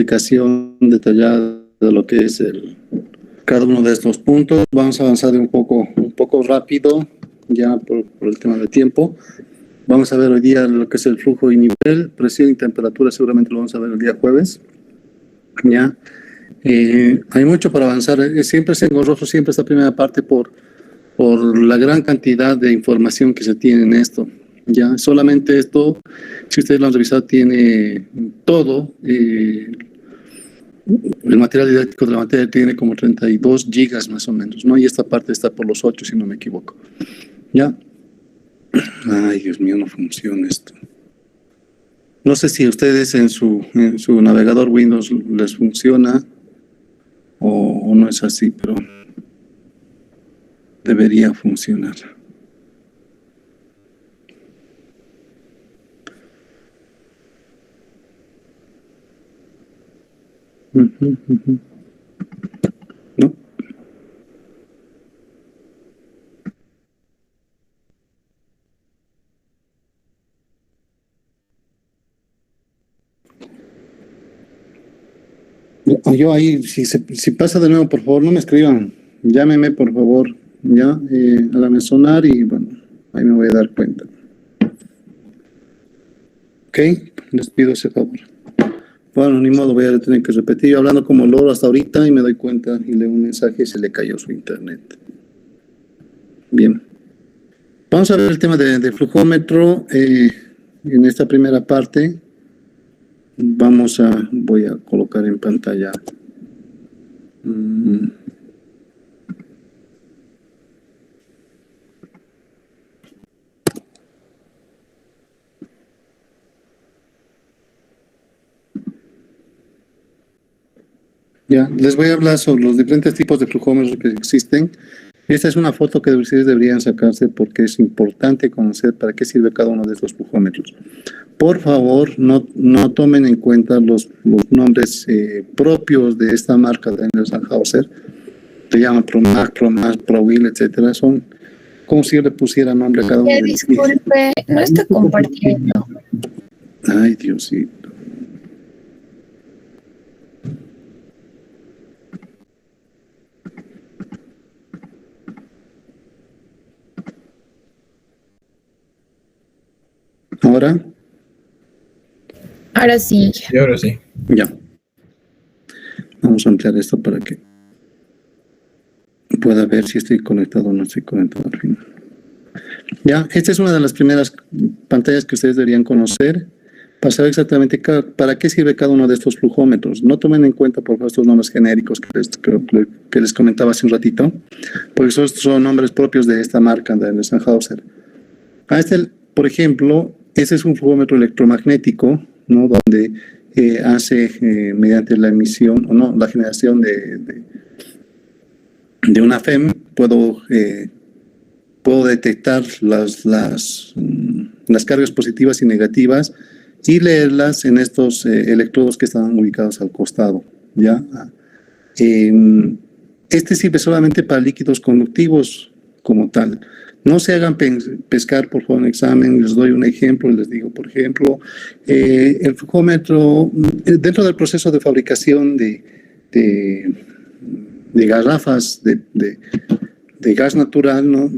explicación detallada de lo que es cada uno de estos puntos. Vamos a avanzar un poco rápido, ya por el tema de tiempo. Vamos a ver hoy día lo que es el flujo y nivel, presión y temperatura, seguramente lo vamos a ver el día jueves. Ya. Hay mucho para avanzar, siempre es engorroso, siempre esta primera parte por la gran cantidad de información que se tiene en esto. Ya, solamente esto, si ustedes lo han revisado, tiene todo. El material didáctico de la materia tiene como 32 gigas más o menos, ¿no? Y esta parte está por los 8, si no me equivoco. ¿Ya? Ay, Dios mío, no funciona esto. No sé si a ustedes en su navegador Windows les funciona o no es así, pero debería funcionar. ¿No? Yo ahí, si pasa de nuevo, por favor, no me escriban. Llámeme, por favor, ya, hágame sonar y bueno, ahí me voy a dar cuenta. Ok, les pido ese favor. Bueno, ni modo, voy a tener que repetir. Yo hablando como loro hasta ahorita y me doy cuenta y leo un mensaje y se le cayó su internet. Bien. Vamos a ver el tema de flujómetro en esta primera parte. Voy a colocar en pantalla. Ya, les voy a hablar sobre los diferentes tipos de flujómetros que existen. Esta es una foto que ustedes deberían sacarse porque es importante conocer para qué sirve cada uno de estos flujómetros. Por favor, no tomen en cuenta los nombres propios de esta marca de Sennheiser. Se llama ProMax, ProWheel, etcétera. Son como si yo le pusiera nombre a cada uno de ellos. Disculpe, no está compartiendo. Ay, Diosito. ¿Ahora? Ahora sí. Y ahora sí. Ya. Vamos a ampliar esto para que pueda ver si estoy conectado o no estoy conectado al final. Ya, esta es una de las primeras pantallas que ustedes deberían conocer para saber exactamente para qué sirve cada uno de estos flujómetros. No tomen en cuenta, por favor, estos nombres genéricos que les comentaba hace un ratito, porque estos son nombres propios de esta marca, de Sennheiser. Por ejemplo, ese es un flujómetro electromagnético, ¿no? Donde hace mediante la emisión, o no, la generación de una FEM, puedo detectar las cargas positivas y negativas y leerlas en estos electrodos que están ubicados al costado, ¿ya? Este sirve solamente para líquidos conductivos como tal. No se hagan pescar, por favor, en examen. Les doy un ejemplo, les digo, por ejemplo, el flujómetro, dentro del proceso de fabricación de garrafas de gas natural, ¿no?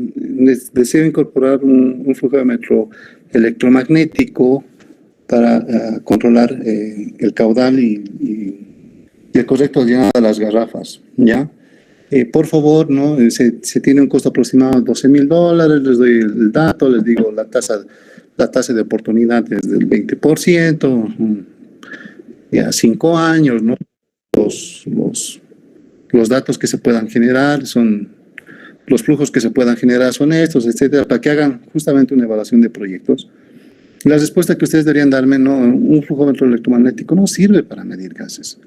Deseo incorporar un flujómetro electromagnético para controlar el caudal y el correcto llenado de las garrafas, ¿ya? Por favor, ¿no? Se tiene un costo aproximado de $12,000, les doy el dato, les digo la tasa de oportunidad es del 20%, ya 5 años, ¿no? Los datos que se puedan generar los flujos que se puedan generar son estos, etcétera, para que hagan justamente una evaluación de proyectos. La respuesta que ustedes deberían darme, ¿no? Un flujómetro electromagnético no sirve para medir gases,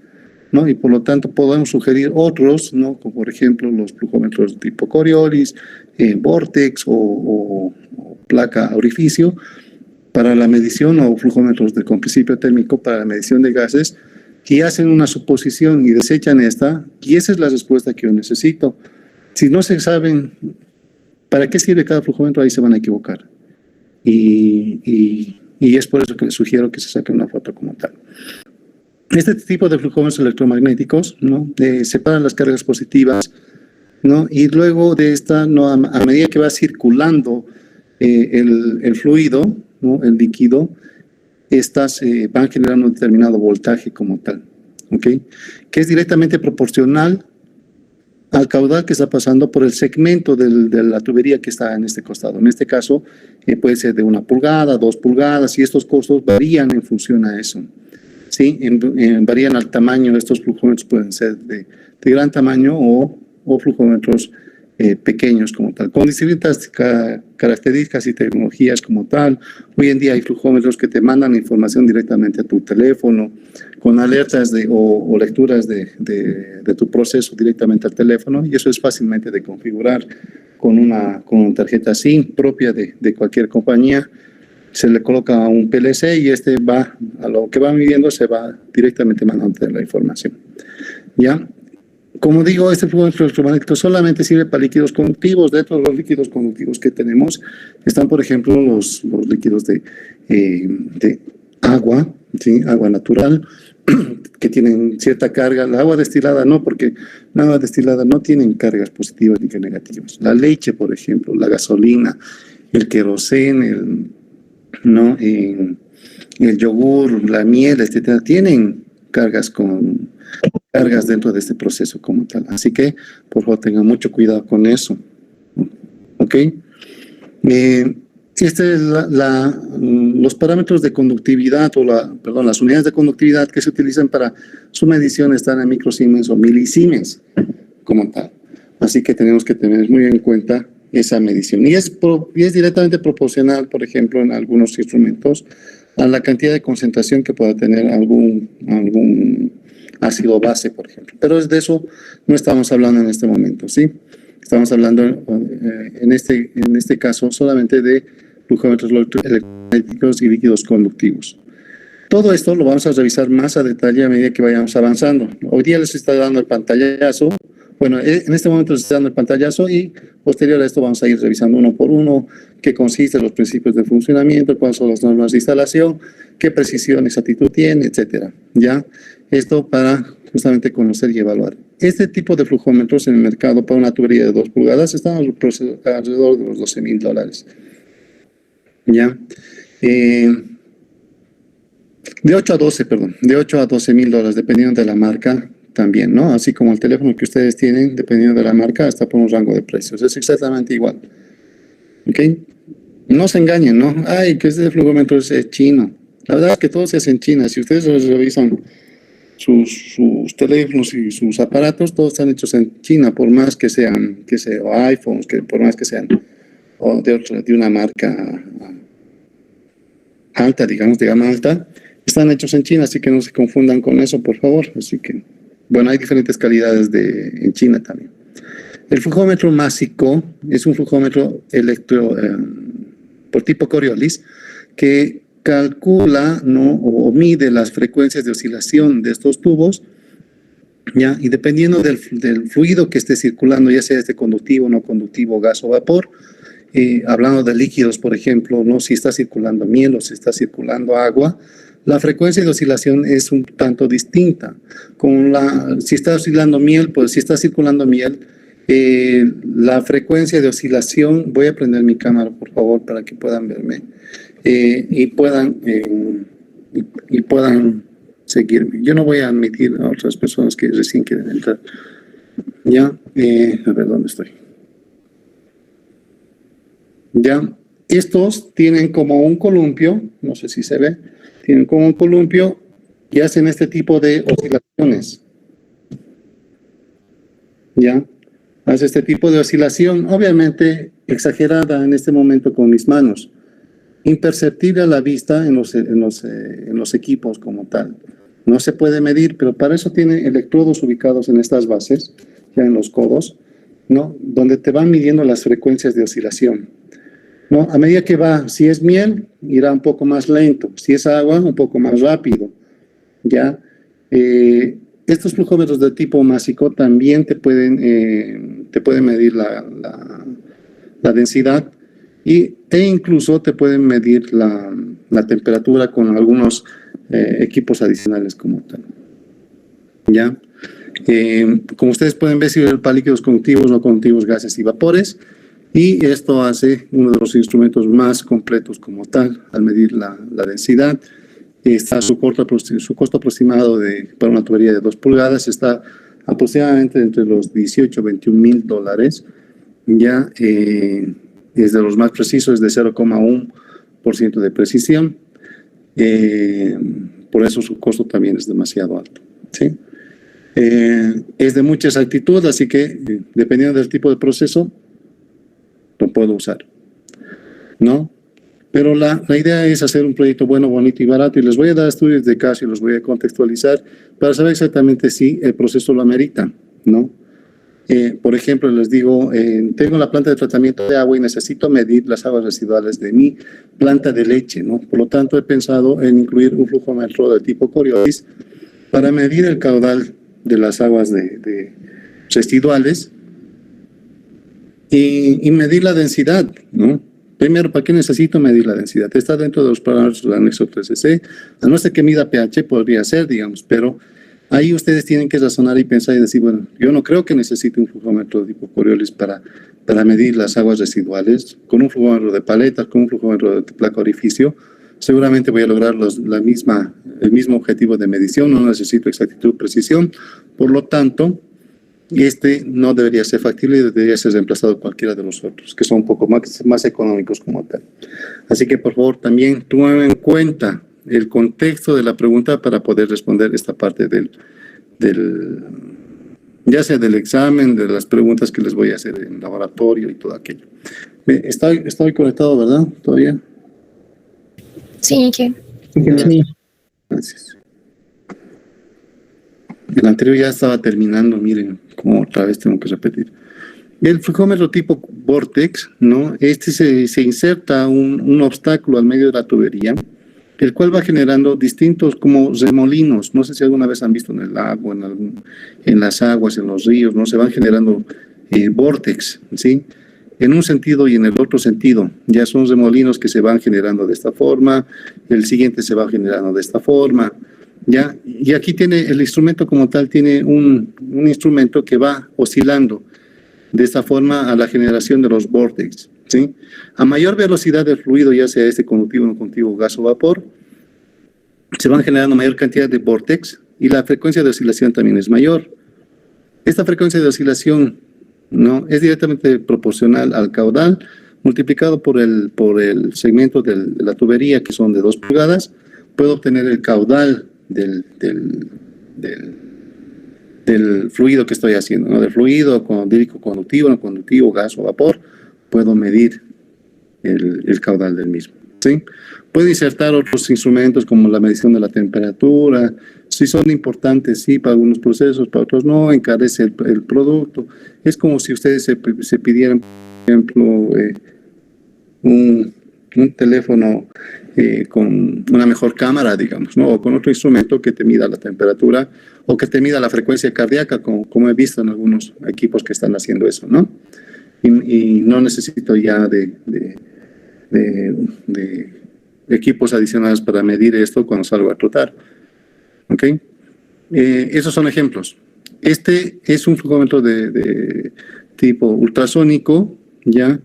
¿no? Y por lo tanto podemos sugerir otros, ¿no? Como por ejemplo los flujómetros tipo Coriolis, Vortex o placa orificio para la medición, o flujómetros con principio térmico para la medición de gases, que hacen una suposición y desechan esta, y esa es la respuesta que yo necesito. Si no se saben para qué sirve cada flujómetro, ahí se van a equivocar. Y es por eso que les sugiero que se saque una foto como tal. Este tipo de flujómetros electromagnéticos, ¿no? Separan las cargas positivas, ¿no? Y luego de esta, ¿no? A medida que va circulando el fluido, ¿no? El líquido, estas van generando un determinado voltaje como tal, ¿ok? Que es directamente proporcional al caudal que está pasando por el segmento de la tubería que está en este costado. En este caso, puede ser de 1 pulgada, 2 pulgadas, y estos costos varían en función a eso. ¿Sí? Varían al tamaño. Estos flujómetros pueden ser de gran tamaño o flujómetros pequeños como tal, con distintas características y tecnologías como tal. Hoy en día hay flujómetros que te mandan información directamente a tu teléfono, con alertas o lecturas de tu proceso directamente al teléfono, y eso es fácilmente de configurar con una tarjeta SIM propia de cualquier compañía. Se le coloca un PLC y este va, a lo que va midiendo, se va directamente mandando la información. ¿Ya? Como digo, este flujómetro electromagnético solamente sirve para líquidos conductivos. Dentro de los líquidos conductivos que tenemos están, por ejemplo, los líquidos de agua, ¿sí? Agua natural, que tienen cierta carga. La agua destilada no, porque la agua destilada no tienen cargas positivas ni negativas. La leche, por ejemplo, la gasolina, el queroseno, ¿no? El yogur, la miel, etcétera, tienen cargas dentro de este proceso como tal. Así que, por favor, tengan mucho cuidado con eso. ¿Ok? Los parámetros de conductividad, las unidades de conductividad que se utilizan para su medición están en microsiemens o milisiemens como tal. Así que tenemos que tener muy en cuenta esa medición. Y es directamente proporcional, por ejemplo, en algunos instrumentos, a la cantidad de concentración que pueda tener algún ácido base, por ejemplo. Pero de eso no estamos hablando en este momento, ¿sí? Estamos hablando en este caso solamente de flujómetros electromagnéticos y líquidos conductivos. Todo esto lo vamos a revisar más a detalle a medida que vayamos avanzando. Hoy día les estoy dando el pantallazo. Bueno, en este momento les estoy dando el pantallazo y posterior a esto vamos a ir revisando uno por uno qué consiste, los principios de funcionamiento, cuáles son las normas de instalación, qué precisión, exactitud tiene, etcétera. ¿Ya? Esto para justamente conocer y evaluar. Este tipo de flujómetros en el mercado para una tubería de 2 pulgadas están alrededor de los $12,000. ¿Ya? De 8 a 12 mil dólares, dependiendo de la marca también, ¿no? Así como el teléfono que ustedes tienen, dependiendo de la marca, está por un rango de precios. Es exactamente igual. ¿Ok? No se engañen, ¿no? Ay, que este flujómetro es chino. La verdad es que todo se hace en China. Si ustedes revisan sus teléfonos y sus aparatos, todos están hechos en China, por más que sean, o iPhones, por más que sean o de una marca alta, digamos, de gama alta, están hechos en China, así que no se confundan con eso, por favor. Así que, bueno, hay diferentes calidades en China también. El flujómetro másico es un flujómetro por tipo Coriolis que calcula, ¿no? o mide las frecuencias de oscilación de estos tubos, ¿ya? Y dependiendo del fluido que esté circulando, ya sea este conductivo, no conductivo, gas o vapor, hablando de líquidos, por ejemplo, ¿no? Si está circulando miel o si está circulando agua, la frecuencia de oscilación es un tanto distinta. Si está oscilando miel, pues si está circulando miel, la frecuencia de oscilación, voy a prender mi cámara, por favor, para que puedan verme y puedan seguirme. Yo no voy a admitir a otras personas que recién quieren entrar. Ya, a ver dónde estoy. Ya, estos tienen como un columpio, no sé si se ve, tienen como un columpio y hacen este tipo de oscilaciones. Ya, hace este tipo de oscilación, obviamente exagerada en este momento con mis manos, imperceptible a la vista en los equipos como tal. No se puede medir, pero para eso tiene electrodos ubicados en estas bases, ya en los codos, ¿no? Donde te van midiendo las frecuencias de oscilación, ¿no? A medida que va, si es miel, irá un poco más lento, si es agua, un poco más rápido, ¿ya? Estos flujómetros de tipo másico también te pueden medir la densidad e incluso te pueden medir la temperatura con algunos equipos adicionales como tal. ¿ya? Como ustedes pueden ver, sirve para líquidos conductivos, no conductivos, gases y vapores, y esto hace uno de los instrumentos más completos como tal, al medir la densidad. Está su costo aproximado para una tubería de 2 pulgadas, está aproximadamente entre los 18 y 21 mil dólares, ya es de los más precisos, es de 0,1% de precisión, por eso su costo también es demasiado alto, ¿sí? Es de mucha exactitud, así que dependiendo del tipo de proceso, lo puedo usar, ¿no? Pero la idea es hacer un proyecto bueno, bonito y barato, y les voy a dar estudios de caso y los voy a contextualizar para saber exactamente si el proceso lo amerita, ¿no? Por ejemplo, les digo, tengo la planta de tratamiento de agua y necesito medir las aguas residuales de mi planta de leche, ¿no? Por lo tanto, he pensado en incluir un flujómetro de tipo Coriolis para medir el caudal de las aguas residuales y medir la densidad, ¿no? Primero, ¿para qué necesito medir la densidad? Está dentro de los parámetros del anexo 13C, a no ser que mida pH, podría ser, digamos, pero ahí ustedes tienen que razonar y pensar y decir, bueno, yo no creo que necesite un flujómetro de tipo Coriolis para medir las aguas residuales. Con un flujómetro de paletas, con un flujómetro de placa orificio, seguramente voy a lograr el mismo objetivo de medición, no necesito exactitud, precisión, por lo tanto, este no debería ser factible y debería ser reemplazado cualquiera de los otros, que son un poco más económicos como tal. Así que, por favor, también tomen en cuenta el contexto de la pregunta para poder responder esta parte ya sea del examen, de las preguntas que les voy a hacer en laboratorio y todo aquello. Estoy conectado, ¿verdad? ¿Todavía? Sí, que Sí. Gracias. El anterior ya estaba terminando, miren, como otra vez tengo que repetir. El flujómetro tipo Vortex, ¿no? Se inserta un obstáculo al medio de la tubería, el cual va generando distintos como remolinos. No sé si alguna vez han visto en el agua, en las aguas, en los ríos, ¿no? Se van generando vortex, ¿sí? En un sentido y en el otro sentido. Ya son remolinos que se van generando de esta forma, el siguiente se va generando de esta forma, ¿ya? Y aquí tiene el instrumento como tal, tiene un instrumento que va oscilando de esta forma a la generación de los vórtices, ¿sí? A mayor velocidad del fluido, ya sea este conductivo, no conductivo, gas o vapor, se van generando mayor cantidad de vórtices y la frecuencia de oscilación también es mayor. Esta frecuencia de oscilación, ¿no?, es directamente proporcional al caudal multiplicado por el segmento de la tubería, que son de 2 pulgadas. Puedo obtener el caudal del fluido que estoy haciendo, ¿no? Del fluido conductivo, no conductivo, gas o vapor, puedo medir el caudal del mismo, ¿sí? Puedo insertar otros instrumentos como la medición de la temperatura. Si son importantes, sí, para algunos procesos, para otros no, encarece el producto. Es como si ustedes se pidieran, por ejemplo, un teléfono con una mejor cámara, digamos, ¿no? O con otro instrumento que te mida la temperatura o que te mida la frecuencia cardíaca, como he visto en algunos equipos que están haciendo eso, ¿no? Y no necesito ya de equipos adicionales para medir esto cuando salgo a trotar, ¿ok? Esos son ejemplos. Este es un flujómetro de tipo ultrasónico, ¿ya?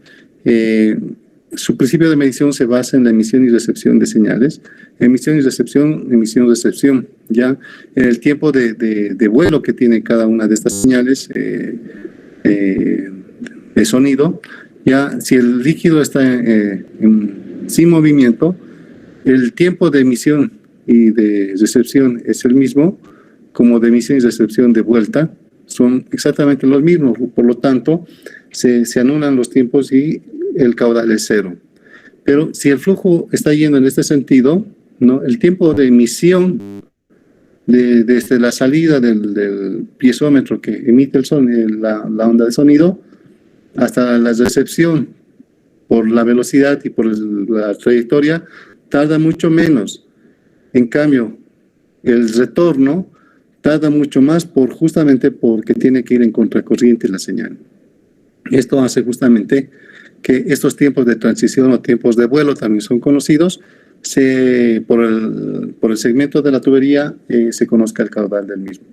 Su principio de medición se basa en la emisión y recepción de señales. Emisión y recepción, ¿ya? En el tiempo de vuelo que tiene cada una de estas señales de sonido, ya, si el líquido está sin movimiento, el tiempo de emisión y de recepción es el mismo, como de emisión y recepción de vuelta, son exactamente los mismos. Por lo tanto, se anulan los tiempos y el caudal es 0. Pero si el flujo está yendo en este sentido, ¿no?, el tiempo de emisión desde la salida del piezómetro que emite el sonido, la onda de sonido, hasta la recepción por la velocidad y por la trayectoria, tarda mucho menos. En cambio, el retorno tarda mucho más justamente porque tiene que ir en contracorriente la señal. Esto hace justamente que estos tiempos de transición o tiempos de vuelo también son conocidos. Por el segmento de la tubería se conozca el caudal del mismo.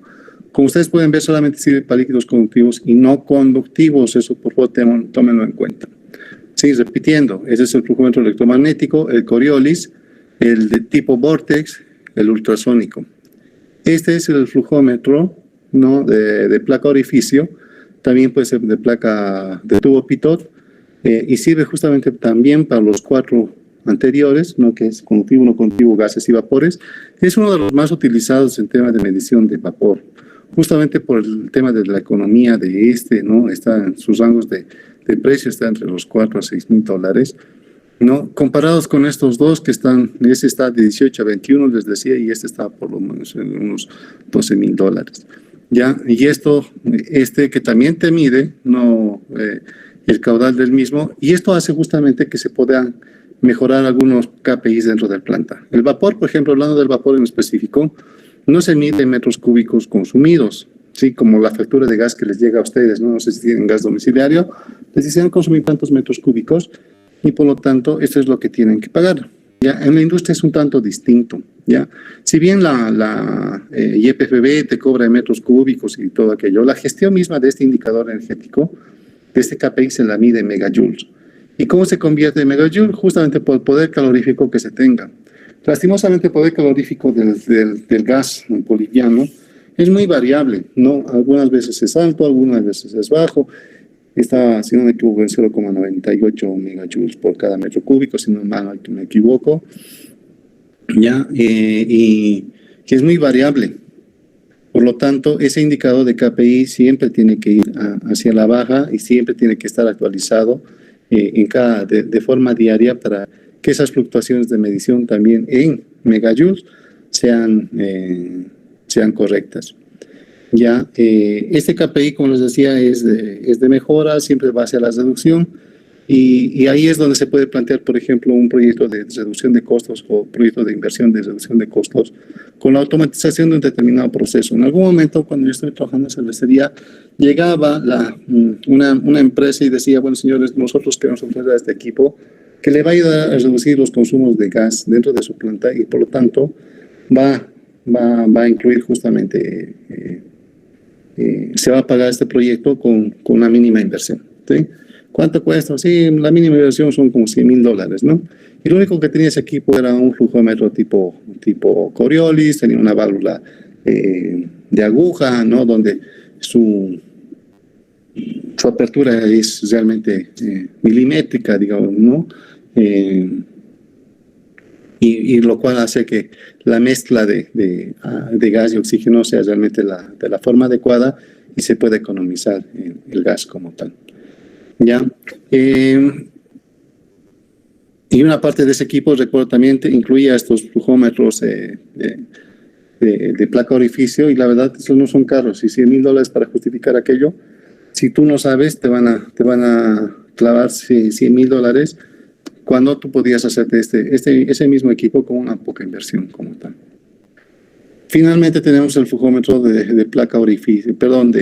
Como ustedes pueden ver, solamente sirve para líquidos conductivos y no conductivos. Eso, por favor, tómenlo en cuenta. Sí, repitiendo, ese es el flujómetro electromagnético, el Coriolis, el de tipo Vortex, el ultrasónico. Este es el flujómetro, ¿no?, de placa orificio, también puede ser de placa de tubo pitot, y sirve justamente también para los 4 anteriores, ¿no?, que es conductivo, no conductivo, gases y vapores. Es uno de los más utilizados en temas de medición de vapor, justamente por el tema de la economía de ¿no? Está en sus rangos de precio, está entre los $4,000 a $6,000, ¿no? Comparados con estos dos que están, ese está de 18 a 21, les decía, y este está por lo menos en unos $12,000. ¿Ya? Y esto, que también te mide, ¿no?, el caudal del mismo, y esto hace justamente que se puedan mejorar algunos KPIs dentro del planta. El vapor, por ejemplo, hablando del vapor en específico, no se mide en metros cúbicos consumidos, ¿sí? Como la factura de gas que les llega a ustedes, ¿no? No sé si tienen gas domiciliario, les dicen consumir tantos metros cúbicos y por lo tanto esto es lo que tienen que pagar. ¿Ya? En la industria es un tanto distinto, ¿ya? Si bien la YPFB te cobra en metros cúbicos y todo aquello, la gestión misma de este indicador energético, de este KPI, se la mide en megajoules. ¿Y cómo se convierte en megajoule? Justamente por el poder calorífico que se tenga. Lastimosamente, el poder calorífico del gas boliviano es muy variable, ¿no? Algunas veces es alto, algunas veces es bajo. Está, si no me equivoco, en 0,98 megajoules por cada metro cúbico, si no me equivoco. ¿Ya? Y que es muy variable. Por lo tanto, ese indicador de KPI siempre tiene que ir hacia la baja y siempre tiene que estar actualizado de forma diaria para que esas fluctuaciones de medición también en megajoules sean correctas. Ya, este KPI, como les decía, es de mejora, siempre va hacia la reducción, y ahí es donde se puede plantear, por ejemplo, un proyecto de reducción de costos o proyecto de inversión de reducción de costos con la automatización de un determinado proceso. En algún momento, cuando yo estoy trabajando en cervecería, llegaba una empresa y decía, bueno, señores, nosotros queremos ofrecer a este equipo que le va a ayudar a reducir los consumos de gas dentro de su planta y por lo tanto va a incluir justamente, se va a pagar este proyecto con una mínima inversión, ¿sí? ¿Cuánto cuesta? Sí, la mínima inversión son como $100,000, ¿no? Y lo único que tenía ese equipo era un flujómetro tipo Coriolis, tenía una válvula de aguja, ¿no?, donde su apertura es realmente milimétrica, digamos, ¿no? Y lo cual hace que la mezcla de gas y oxígeno sea realmente de la forma adecuada y se puede economizar el gas como tal. ¿Ya? Y una parte de ese equipo, recuerdo, también incluía estos flujómetros de placa orificio, y la verdad, esos no son caros, y $100,000 para justificar aquello, si tú no sabes, te van a clavar $100,000 cuando tú podías hacerte ese mismo equipo con una poca inversión como tal. Finalmente tenemos el flujómetro de placa orificio, perdón,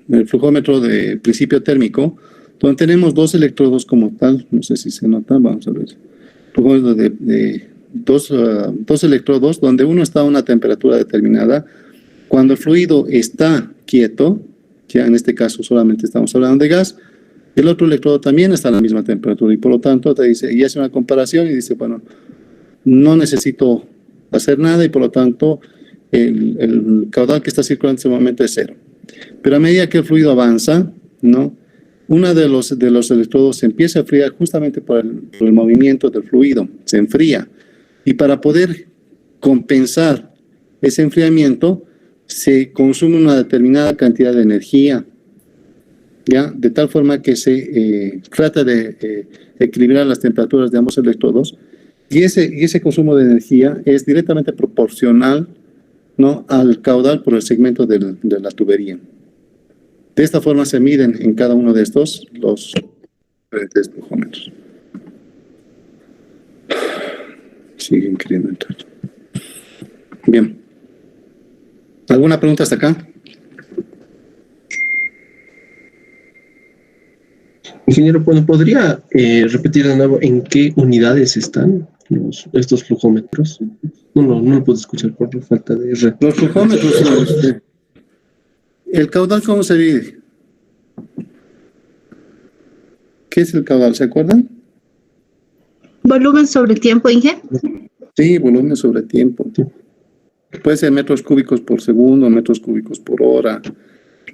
el flujómetro de principio térmico, donde tenemos 2 electrodos como tal, no sé si se nota, vamos a ver. Flujómetro de dos electrodos, donde uno está a una temperatura determinada. Cuando el fluido está quieto, ya en este caso solamente estamos hablando de gas, el otro electrodo también está a la misma temperatura y por lo tanto te dice, y hace una comparación y dice, bueno, no necesito hacer nada y por lo tanto el caudal que está circulando en este momento es 0. Pero a medida que el fluido avanza, ¿no?, uno de los electrodos se empieza a enfriar justamente por el movimiento del fluido, se enfría. Y para poder compensar ese enfriamiento, se consume una determinada cantidad de energía, ¿ya? De tal forma que se trata de equilibrar las temperaturas de ambos electrodos, y ese consumo de energía es directamente proporcional, ¿no?, al caudal por el segmento de la tubería. De esta forma se miden en cada uno de estos los diferentes flujómetros. Siguen queriendo entrar. Bien. ¿Alguna pregunta hasta acá? Ingeniero, bueno, ¿podría repetir de nuevo en qué unidades están estos flujómetros? No lo puedo escuchar por la falta de red. Los flujómetros, ¿el caudal cómo se mide? ¿Qué es el caudal? ¿Se acuerdan? Volumen sobre tiempo, Inge. Sí, volumen sobre tiempo. Puede ser metros cúbicos por segundo, metros cúbicos por hora.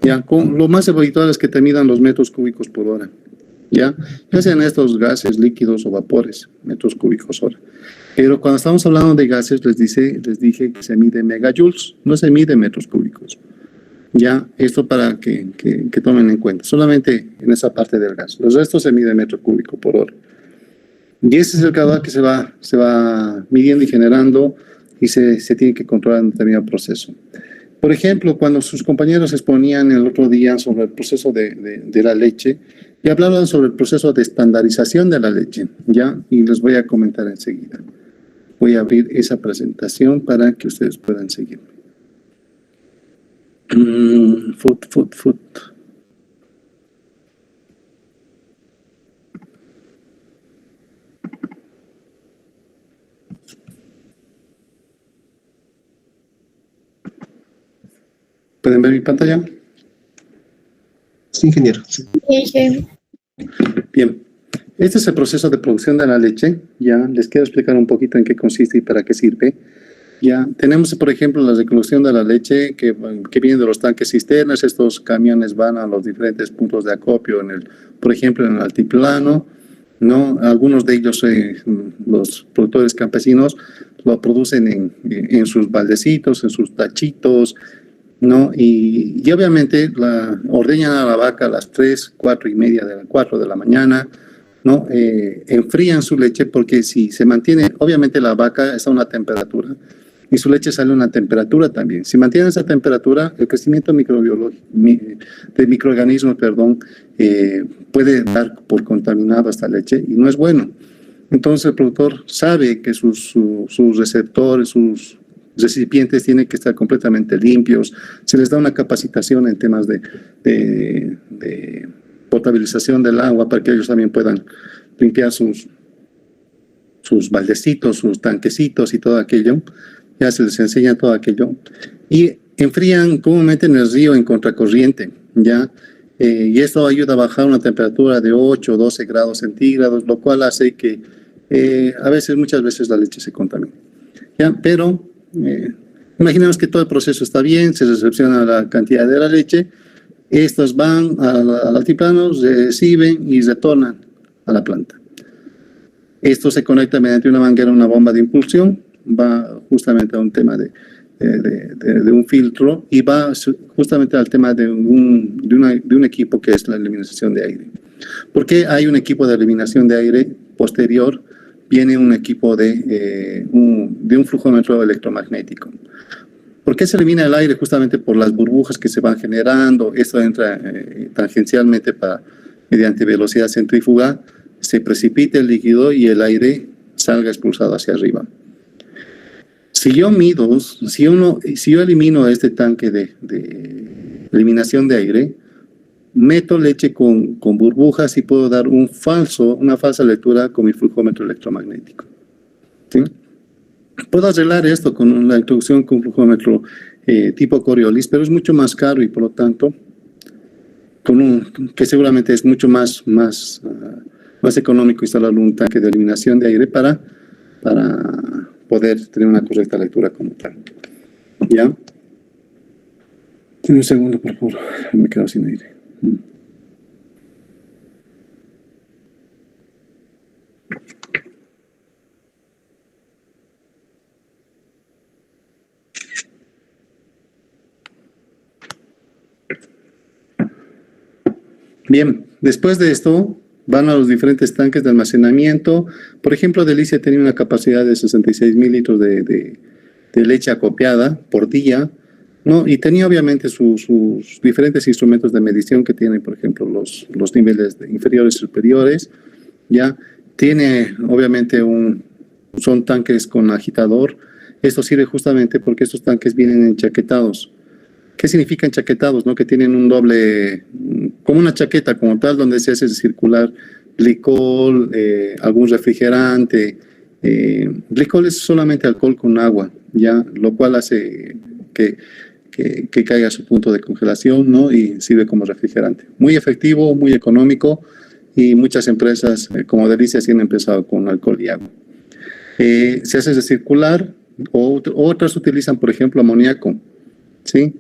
Ya, lo más habitual es que te midan los metros cúbicos por hora. Ya sean estos gases, líquidos o vapores, metros cúbicos hora. Pero cuando estamos hablando de gases, les dije que se mide megajoules, no se mide metros cúbicos. Ya, esto para que tomen en cuenta. Solamente en esa parte del gas. Los restos se mide metro cúbico por hora. Y ese es el caudal que se va midiendo y generando y se tiene que controlar en un determinado proceso. Por ejemplo, cuando sus compañeros exponían el otro día sobre el proceso de la leche, y hablaban sobre el proceso de estandarización de la leche, ¿ya? Y les voy a comentar enseguida. Voy a abrir esa presentación para que ustedes puedan seguirme. Food. ¿Pueden ver mi pantalla? Sí, ingeniero. Sí. Sí. Bien. Este es el proceso de producción de la leche. Ya les quiero explicar un poquito en qué consiste y para qué sirve. Ya tenemos, por ejemplo, la recolección de la leche que viene de los tanques cisternas. Estos camiones van a los diferentes puntos de acopio, por ejemplo, en el altiplano, ¿no? Algunos de ellos, los productores campesinos, lo producen en sus baldecitos, en sus tachitos, ¿no? Y obviamente ordeñan a la vaca a las 3, 4 y media, 4 de la mañana, ¿no? Enfrían su leche porque si se mantiene, obviamente la vaca está a una temperatura y su leche sale a una temperatura también. Si mantiene esa temperatura, el crecimiento microbiológico de microorganismos, puede dar por contaminado esta leche y no es bueno. Entonces el productor sabe que sus receptores, sus recipientes tienen que estar completamente limpios. Se les da una capacitación en temas de potabilización del agua para que ellos también puedan limpiar sus baldecitos, sus tanquecitos y todo aquello. Ya se les enseña todo aquello. Y enfrían comúnmente en el río en contracorriente, ¿ya? Y esto ayuda a bajar una temperatura de 8 o 12 grados centígrados, lo cual hace que muchas veces la leche se contamine. ¿Ya? Pero imaginemos que todo el proceso está bien, se recepciona la cantidad de la leche, estos van al altiplano, reciben y retornan a la planta. Esto se conecta mediante una manguera, una bomba de impulsión, va justamente a un tema de un filtro y va justamente al tema de un equipo que es la eliminación de aire. ¿Por qué hay un equipo de eliminación de aire posterior? Viene un equipo de un flujómetro electromagnético. ¿Por qué se elimina el aire? Justamente por las burbujas que se van generando. Esto entra tangencialmente mediante velocidad centrífuga, se precipita el líquido y el aire salga expulsado hacia arriba. Si yo elimino este tanque de eliminación de aire, meto leche con burbujas y puedo dar una falsa lectura con mi flujómetro electromagnético. ¿Sí? Puedo arreglar esto con la introducción con un flujómetro tipo Coriolis, pero es mucho más caro y por lo tanto, que seguramente es mucho más económico instalar un tanque de eliminación de aire para poder tener una correcta lectura como tal. ¿Ya? Tiene un segundo, por favor. Me quedo sin aire. Bien, después de esto van a los diferentes tanques de almacenamiento. Por ejemplo, Delicia tenía una capacidad de 66,000 litros de leche acopiada por día, ¿no? Y tenía obviamente sus diferentes instrumentos de medición que tienen, por ejemplo, los niveles inferiores y superiores, ¿ya? Tiene obviamente son tanques con agitador. Esto sirve justamente porque estos tanques vienen enchaquetados. ¿Qué significa enchaquetados? ¿No? Que tienen un doble, como una chaqueta como tal, donde se hace circular glicol, algún refrigerante Glicol es solamente alcohol con agua, ya, lo cual hace que caiga a su punto de congelación, ¿no? Y sirve como refrigerante. Muy efectivo, muy económico, y muchas empresas como Delicia sí han empezado con alcohol y agua. Se hace recircular, otras utilizan, por ejemplo, amoníaco, ¿sí?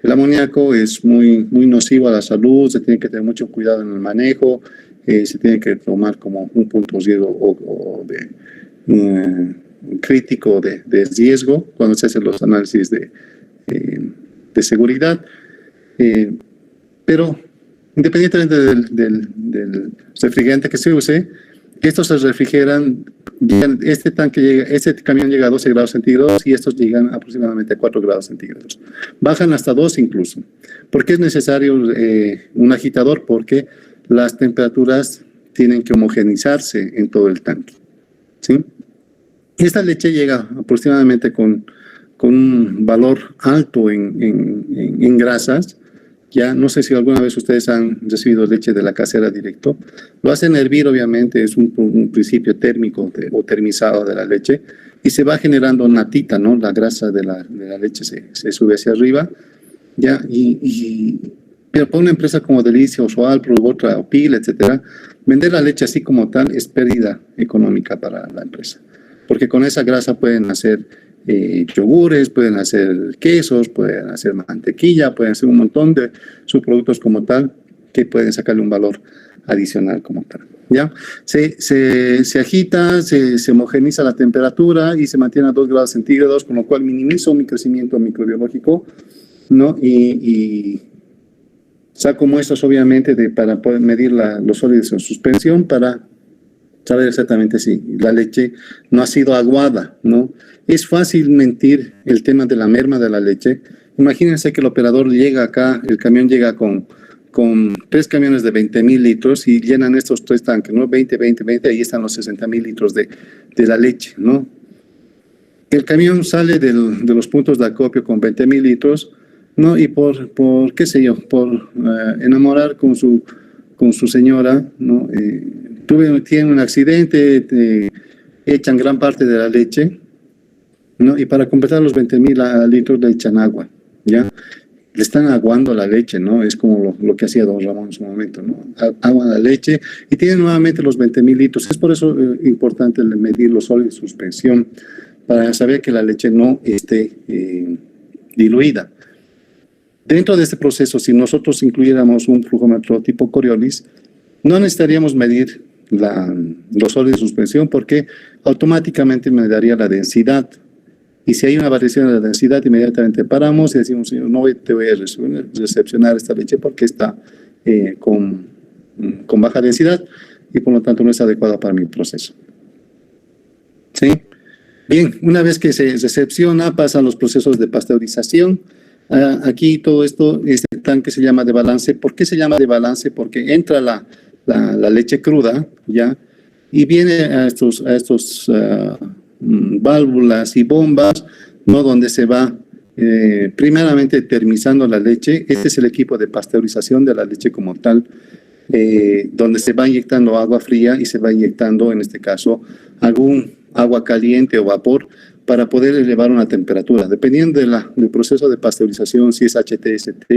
El amoníaco es muy nocivo a la salud, se tiene que tener mucho cuidado en el manejo, se tiene que tomar como un punto riesgo crítico de riesgo cuando se hacen los análisis de seguridad. Pero independientemente del refrigerante que se use, estos se refrigeran, este camión llega a 12 grados centígrados y estos llegan aproximadamente a 4 grados centígrados. Bajan hasta 2 incluso. ¿Por qué es necesario un agitador? Porque las temperaturas tienen que homogenizarse en todo el tanque, ¿sí? Esta leche llega aproximadamente con un valor alto en grasas. Ya no sé si alguna vez ustedes han recibido leche de la casera directo. Lo hacen hervir, obviamente, es un principio térmico o termizado de la leche, y se va generando natita, ¿no? La grasa de la leche se sube hacia arriba, ¿ya? Pero para una empresa como Delicia o Soalpro u otra, o Pil, etcétera, vender la leche así como tal es pérdida económica para la empresa, porque con esa grasa pueden hacer yogures, pueden hacer quesos, pueden hacer mantequilla, pueden hacer un montón de subproductos como tal que pueden sacarle un valor adicional como tal, ¿ya? Se agita, se homogeniza la temperatura y se mantiene a 2 grados centígrados, con lo cual minimizo mi crecimiento microbiológico, ¿no? Y saco muestras, obviamente, para poder medir los sólidos en suspensión para saber exactamente si la leche no ha sido aguada, ¿no? Es fácil mentir el tema de la merma de la leche. Imagínense que el operador llega acá, el camión llega con 3 camiones de 20,000 litros y llenan estos 3 tanques, ¿no? 20, ahí están los 60,000 litros de la leche, ¿no? El camión sale de los puntos de acopio con 20,000 litros, ¿no? Y por qué sé yo, por enamorar con su señora, ¿no? Tienen un accidente, echan gran parte de la leche, ¿no? Y para completar los 20,000 litros le echan agua, ¿ya? Le están aguando la leche, ¿no? Es como lo que hacía don Ramón en su momento, ¿no? Aguan la leche y tienen nuevamente los 20,000 litros. Es por eso importante medir los sólidos de suspensión, para saber que la leche no esté diluida. Dentro de este proceso, si nosotros incluyéramos un flujómetro tipo Coriolis, no necesitaríamos medir los sólidos de suspensión, porque automáticamente me daría la densidad. Y si hay una variación de la densidad, inmediatamente paramos y decimos, señor, no te voy a recepcionar esta leche porque está con baja densidad y por lo tanto no es adecuada para mi proceso. ¿Sí? Bien, una vez que se recepciona, pasan los procesos de pasteurización. Aquí todo esto, este tanque se llama de balance. ¿Por qué se llama de balance? Porque entra la leche cruda, ¿ya? Y viene a estos válvulas y bombas, ¿no? Donde se va primeramente termizando la leche. Este es el equipo de pasteurización de la leche como tal, donde se va inyectando agua fría y se va inyectando, en este caso, algún agua caliente o vapor para poder elevar una temperatura. Dependiendo del proceso de pasteurización, si es HTST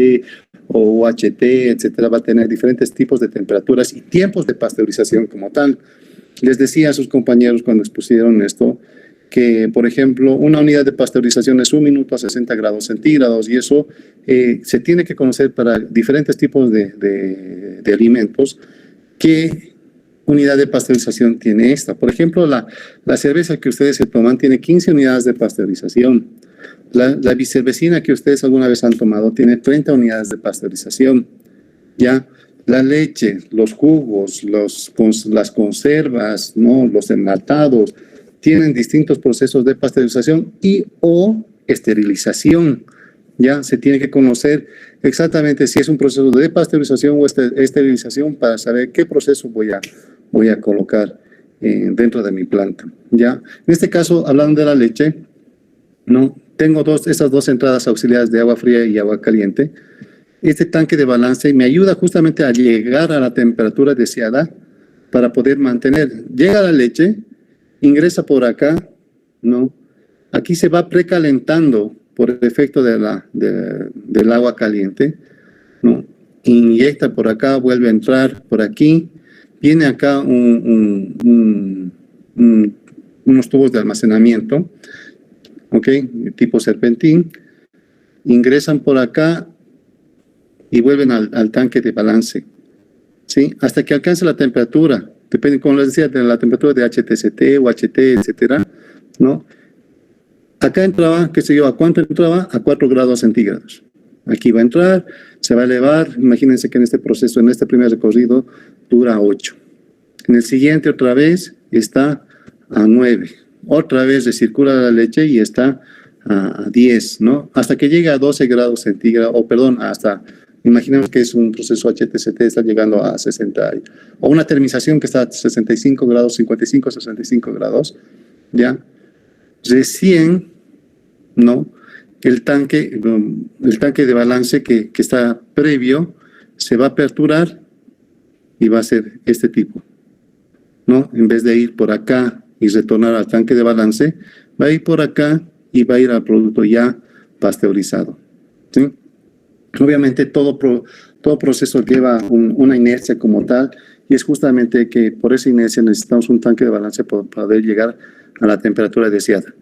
o UHT, etcétera, va a tener diferentes tipos de temperaturas y tiempos de pasteurización como tal. Les decía a sus compañeros cuando expusieron esto que, por ejemplo, una unidad de pasteurización es 1 minuto a 60 grados centígrados, y eso se tiene que conocer para diferentes tipos de alimentos. ¿Qué unidad de pasteurización tiene esta? Por ejemplo, la cerveza que ustedes se toman tiene 15 unidades de pasteurización. La bicervecina que ustedes alguna vez han tomado tiene 30 unidades de pasteurización, ¿ya? La leche, los jugos, las conservas, ¿no? Los enlatados, tienen distintos procesos de pasteurización y o esterilización. Ya se tiene que conocer exactamente si es un proceso de pasteurización o esterilización para saber qué proceso voy a colocar dentro de mi planta. Ya, en este caso, hablando de la leche, ¿no? Tengo esas dos entradas auxiliares de agua fría y agua caliente. Este tanque de balance me ayuda justamente a llegar a la temperatura deseada para poder mantener. Llega la leche ingresa por acá, ¿no? Aquí se va precalentando por el efecto del agua caliente, ¿no? Inyecta por acá, vuelve a entrar por aquí, viene acá unos tubos de almacenamiento, ¿ok? Tipo serpentín, ingresan por acá y vuelven al tanque de balance, ¿sí? Hasta que alcance la temperatura, depende, como les decía, de la temperatura de HTCT o HT, etcétera, ¿no? Acá entraba, qué sé yo, ¿a cuánto entraba? A 4 grados centígrados. Aquí va a entrar, se va a elevar, imagínense que en este proceso, en este primer recorrido, dura 8. En el siguiente otra vez está a 9. Otra vez recircula la leche y está a 10, ¿no? Hasta que llegue a 12 grados centígrados, o perdón, hasta, imaginemos que es un proceso HTCT, está llegando a 60, o una termización que está a 65 grados, 55, 65 grados, ¿ya? Recién, ¿no? El tanque de balance que está previo se va a aperturar y va a ser este tipo, ¿no? En vez de ir por acá y retornar al tanque de balance, va a ir por acá y va a ir al producto ya pasteurizado, ¿sí? Obviamente todo proceso lleva una inercia como tal, y es justamente que por esa inercia necesitamos un tanque de balance para poder llegar a la temperatura deseada.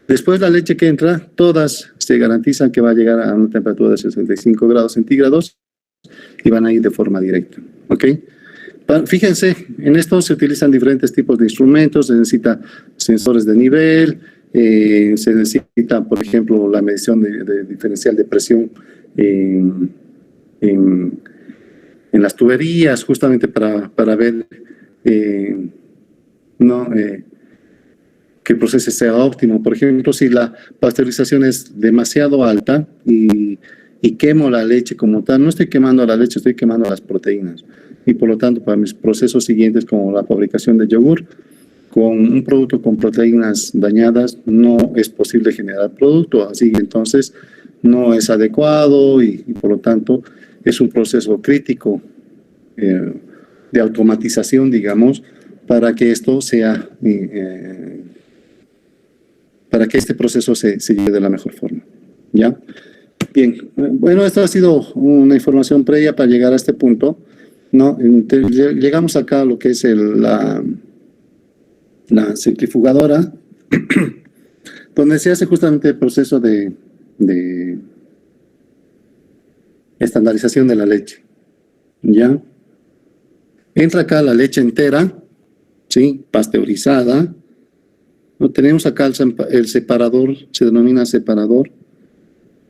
Después la leche que entra, todas se garantizan que va a llegar a una temperatura de 65 grados centígrados y van a ir de forma directa, ¿ok? Fíjense, en esto se utilizan diferentes tipos de instrumentos, se necesita sensores de nivel, se necesita, por ejemplo, la medición de diferencial de presión en las tuberías, justamente para ver que el proceso sea óptimo. Por ejemplo, si la pasteurización es demasiado alta y quemo la leche como tal, no estoy quemando la leche, estoy quemando las proteínas. Y por lo tanto, para mis procesos siguientes, como la fabricación de yogur, con un producto con proteínas dañadas, no es posible generar producto. Así que entonces no es adecuado y por lo tanto es un proceso crítico de automatización, digamos, para que esto sea, para que este proceso se lleve de la mejor forma, ¿ya? Bien, bueno, esto ha sido una información previa para llegar a este punto, ¿no? Llegamos acá a lo que es la centrifugadora, donde se hace justamente el proceso de estandarización de la leche, ¿ya? Entra acá la leche entera, ¿sí? Pasteurizada. ¿No? Tenemos acá el separador, se denomina separador,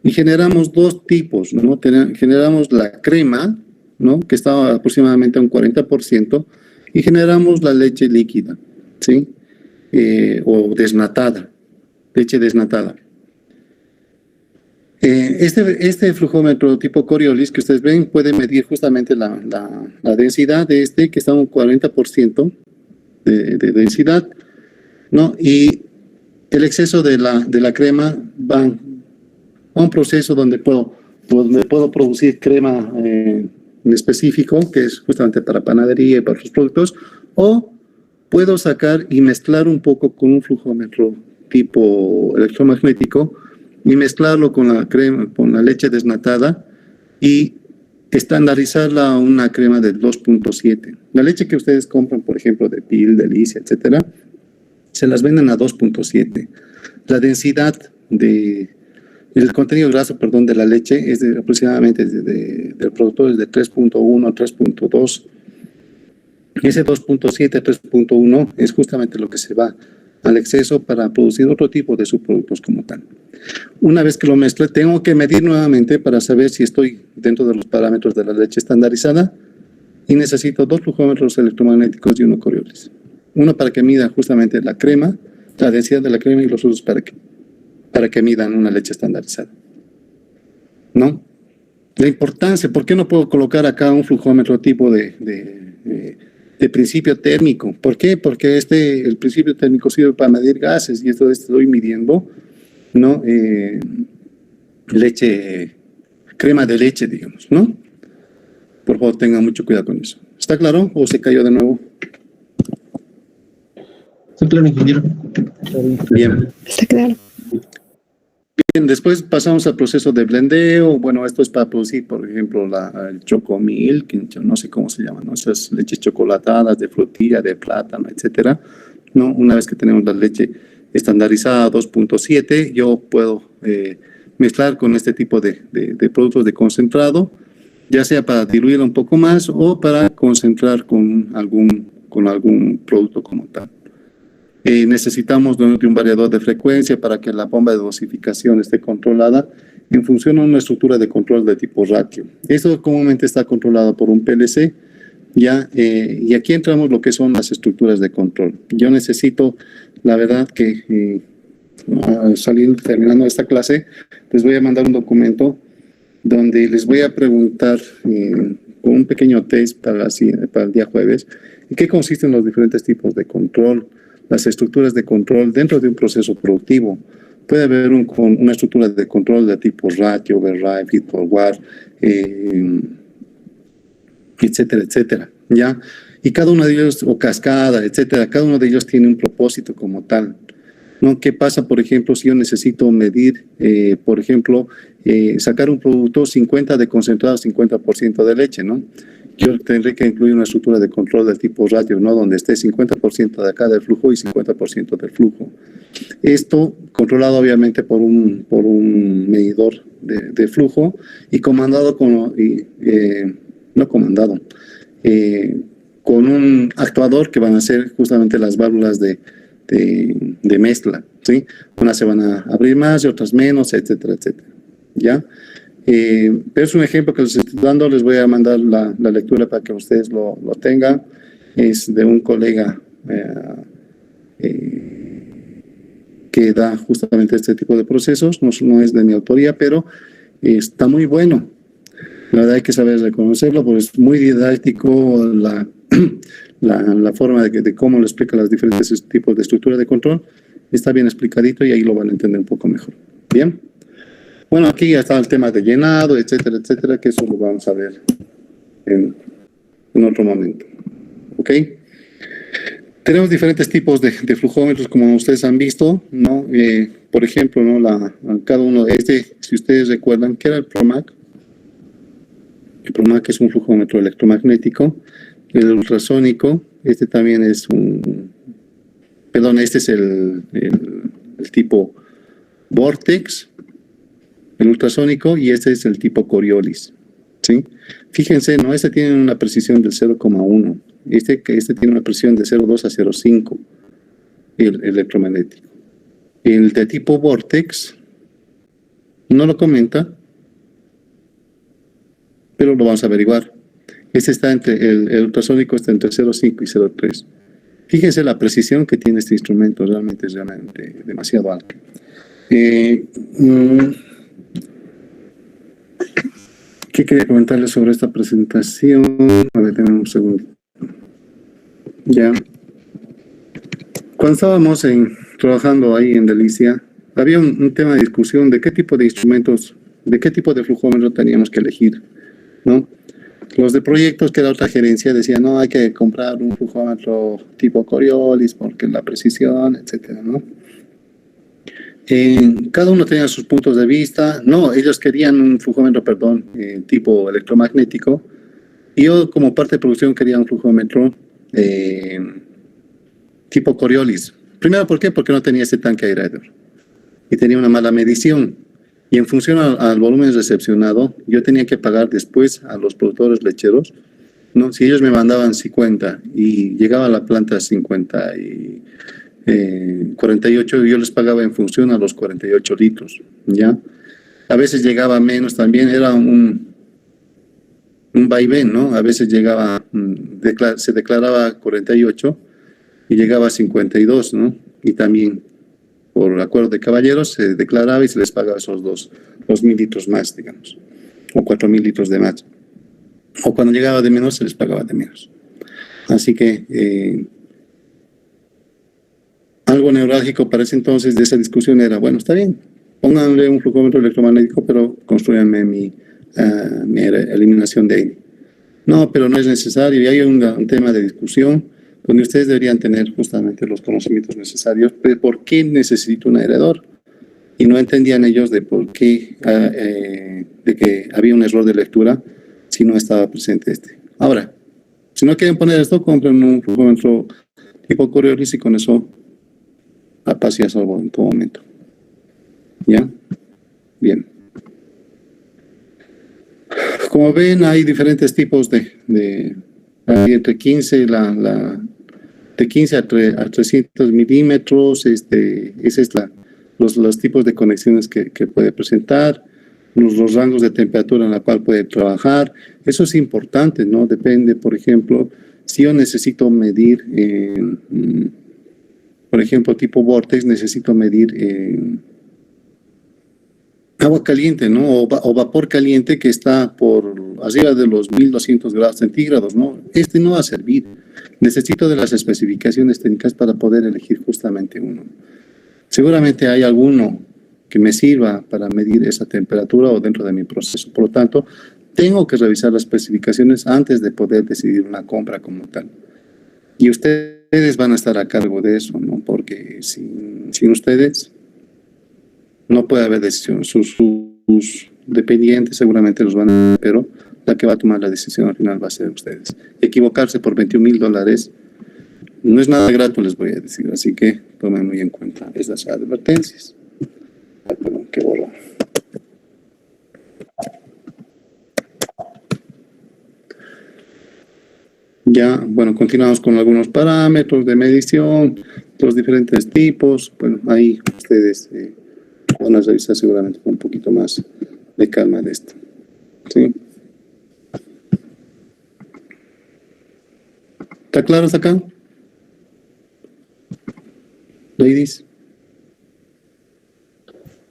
y generamos dos tipos, ¿no? Generamos la crema, ¿no? Que está aproximadamente a un 40%, y generamos la leche líquida, ¿sí? O desnatada, leche desnatada. Este flujómetro tipo Coriolis que ustedes ven puede medir justamente la densidad de que está a un 40% de densidad, ¿no? Y el exceso de la crema va a un proceso donde puedo producir crema en específico, que es justamente para panadería y para otros productos, o puedo sacar y mezclar un poco con un flujómetro tipo electromagnético y mezclarlo con la crema, con la leche desnatada y estandarizarla a una crema de 2.7. La leche que ustedes compran, por ejemplo, de Pil, Delicia, etcétera, se las venden a 2.7. La densidad el contenido graso, perdón, de la leche es aproximadamente del producto es de 3.1 a 3.2. Ese 2.7 a 3.1 es justamente lo que se va al exceso para producir otro tipo de subproductos como tal. Una vez que lo mezcle, tengo que medir nuevamente para saber si estoy dentro de los parámetros de la leche estandarizada y necesito 2 flujómetros electromagnéticos y 1 Coriolis. Uno para que mida justamente la crema, la densidad de la crema, y los otros para que midan una leche estandarizada, ¿no? La importancia, ¿por qué no puedo colocar acá un flujómetro tipo de principio térmico? ¿Por qué? Porque el principio térmico sirve para medir gases y esto estoy midiendo, ¿no? Crema de leche, digamos, ¿no? Por favor, tengan mucho cuidado con eso. ¿Está claro o se cayó de nuevo? Está claro, ingeniero. Bien. Está claro. Bien, después pasamos al proceso de blendeo. Bueno, esto es para producir, por ejemplo, el chocomilk, que yo no sé cómo se llama, ¿no? Esas leches chocolatadas de frutilla, de plátano, etcétera, ¿no? Una vez que tenemos la leche estandarizada 2.7, yo puedo mezclar con este tipo de productos de concentrado, ya sea para diluirlo un poco más o para concentrar con algún producto como tal. Necesitamos de un variador de frecuencia para que la bomba de dosificación esté controlada en función a una estructura de control de tipo ratio. Esto comúnmente está controlado por un PLC, ¿ya? Y aquí entramos lo que son las estructuras de control. Yo necesito, la verdad que terminando esta clase, les voy a mandar un documento donde les voy a preguntar con un pequeño test para el día jueves, en qué consisten los diferentes tipos de control, las estructuras de control dentro de un proceso productivo. Puede haber una estructura de control de tipo ratio, override, feed forward, etcétera, etcétera, ¿ya? Y cada uno de ellos, o cascada, etcétera, cada uno de ellos tiene un propósito como tal, ¿no? ¿Qué pasa, por ejemplo, si yo necesito medir, por ejemplo, sacar un producto 50 de concentrado, 50% de leche, ¿no? Yo tendré que incluir una estructura de control del tipo ratio, ¿no? Donde esté 50% de acá del flujo y 50% del flujo. Esto controlado obviamente por un medidor de flujo y comandado con, no comandado, con un actuador que van a ser justamente las válvulas de mezcla, ¿sí? Unas se van a abrir más y otras menos, etcétera, etcétera, ¿ya? Pero es un ejemplo que les estoy dando, les voy a mandar la lectura para que ustedes lo tengan. Es de un colega que da justamente este tipo de procesos, no es de mi autoría, pero está muy bueno. La verdad hay que saber reconocerlo, porque es muy didáctico la forma de cómo lo explica los diferentes tipos de estructura de control. Está bien explicadito y ahí lo van a entender un poco mejor. Bien. Bueno, aquí ya está el tema de llenado, etcétera, etcétera, que eso lo vamos a ver en otro momento. ¿Ok? Tenemos diferentes tipos de flujómetros, como ustedes han visto, ¿no? Por ejemplo, ¿no? Cada uno de si ustedes recuerdan, ¿qué era el PROMAC? El PROMAC es un flujómetro electromagnético. El ultrasónico, este también es este es el tipo Vortex, el ultrasónico, y este es el tipo Coriolis, ¿sí? Fíjense, ¿no? Este tiene una precisión del 0,1. Este tiene una precisión de 0,2 a 0,5, el electromagnético. El de tipo Vortex no lo comenta, pero lo vamos a averiguar. El ultrasónico está entre 0,5 y 0,3. Fíjense la precisión que tiene este instrumento, realmente es demasiado alta. ¿Qué quería comentarles sobre esta presentación? A ver, tenemos un segundo. Ya. Cuando estábamos trabajando ahí en Delicia, había un tema de discusión de qué tipo de instrumentos, de qué tipo de flujómetro teníamos que elegir, ¿no? Los de proyectos, que era otra gerencia, decían, no, hay que comprar un flujómetro tipo Coriolis porque la precisión, etcétera, ¿no? Cada uno tenía sus puntos de vista. No, ellos querían un flujómetro, tipo electromagnético. Y yo, como parte de producción, quería un flujómetro tipo Coriolis. Primero, ¿por qué? Porque no tenía ese tanque aerador. Y tenía una mala medición. Y en función al volumen recepcionado, yo tenía que pagar después a los productores lecheros, ¿no? Si ellos me mandaban 50 y llegaba a la planta 50 y 48, yo les pagaba en función a los 48 litros, ¿ya? A veces llegaba menos también, era un vaivén, ¿no? A veces llegaba, se declaraba 48 y llegaba a 52, ¿no? Y también, por acuerdo de caballeros, se declaraba y se les pagaba esos 2.000 litros más, digamos, o 4.000 litros de más. O cuando llegaba de menos, se les pagaba de menos. Así que algo neurálgico para ese entonces de esa discusión era, bueno, está bien, pónganle un flujómetro electromagnético, pero construyanme mi eliminación de aire. No, pero no es necesario, y hay un tema de discusión, donde ustedes deberían tener justamente los conocimientos necesarios de por qué necesito un aerador. Y no entendían ellos de por qué, de que había un error de lectura si no estaba presente este. Ahora, si no quieren poner esto, compren un flujómetro tipo Coriolis y con eso a paz y a salvo en todo momento. ¿Ya? Bien. Como ven, hay diferentes tipos de entre 15, de 15 a 300 milímetros, ese es los tipos de conexiones que puede presentar, los rangos de temperatura en la cual puede trabajar. Eso es importante, ¿no? Depende, por ejemplo, si yo necesito medir, por ejemplo, tipo Vortex, necesito medir agua caliente, ¿no? O vapor caliente que está por arriba de los 1200 grados centígrados, ¿no? Este no va a servir. Necesito de las especificaciones técnicas para poder elegir justamente uno. Seguramente hay alguno que me sirva para medir esa temperatura o dentro de mi proceso. Por lo tanto, tengo que revisar las especificaciones antes de poder decidir una compra como tal. Y ustedes van a estar a cargo de eso, ¿no? Porque sin ustedes no puede haber decisión. Sus dependientes seguramente los van a... Pero la que va a tomar la decisión al final va a ser ustedes. Equivocarse por $21,000 no es nada grato, les voy a decir. Así que tomen muy en cuenta esas advertencias. Ay, perdón, qué borro. Ya, bueno, continuamos con algunos parámetros de medición, los diferentes tipos. Bueno, ahí ustedes van a revisar seguramente con un poquito más de calma de esto. ¿Sí? ¿Está claro hasta acá? Ladies.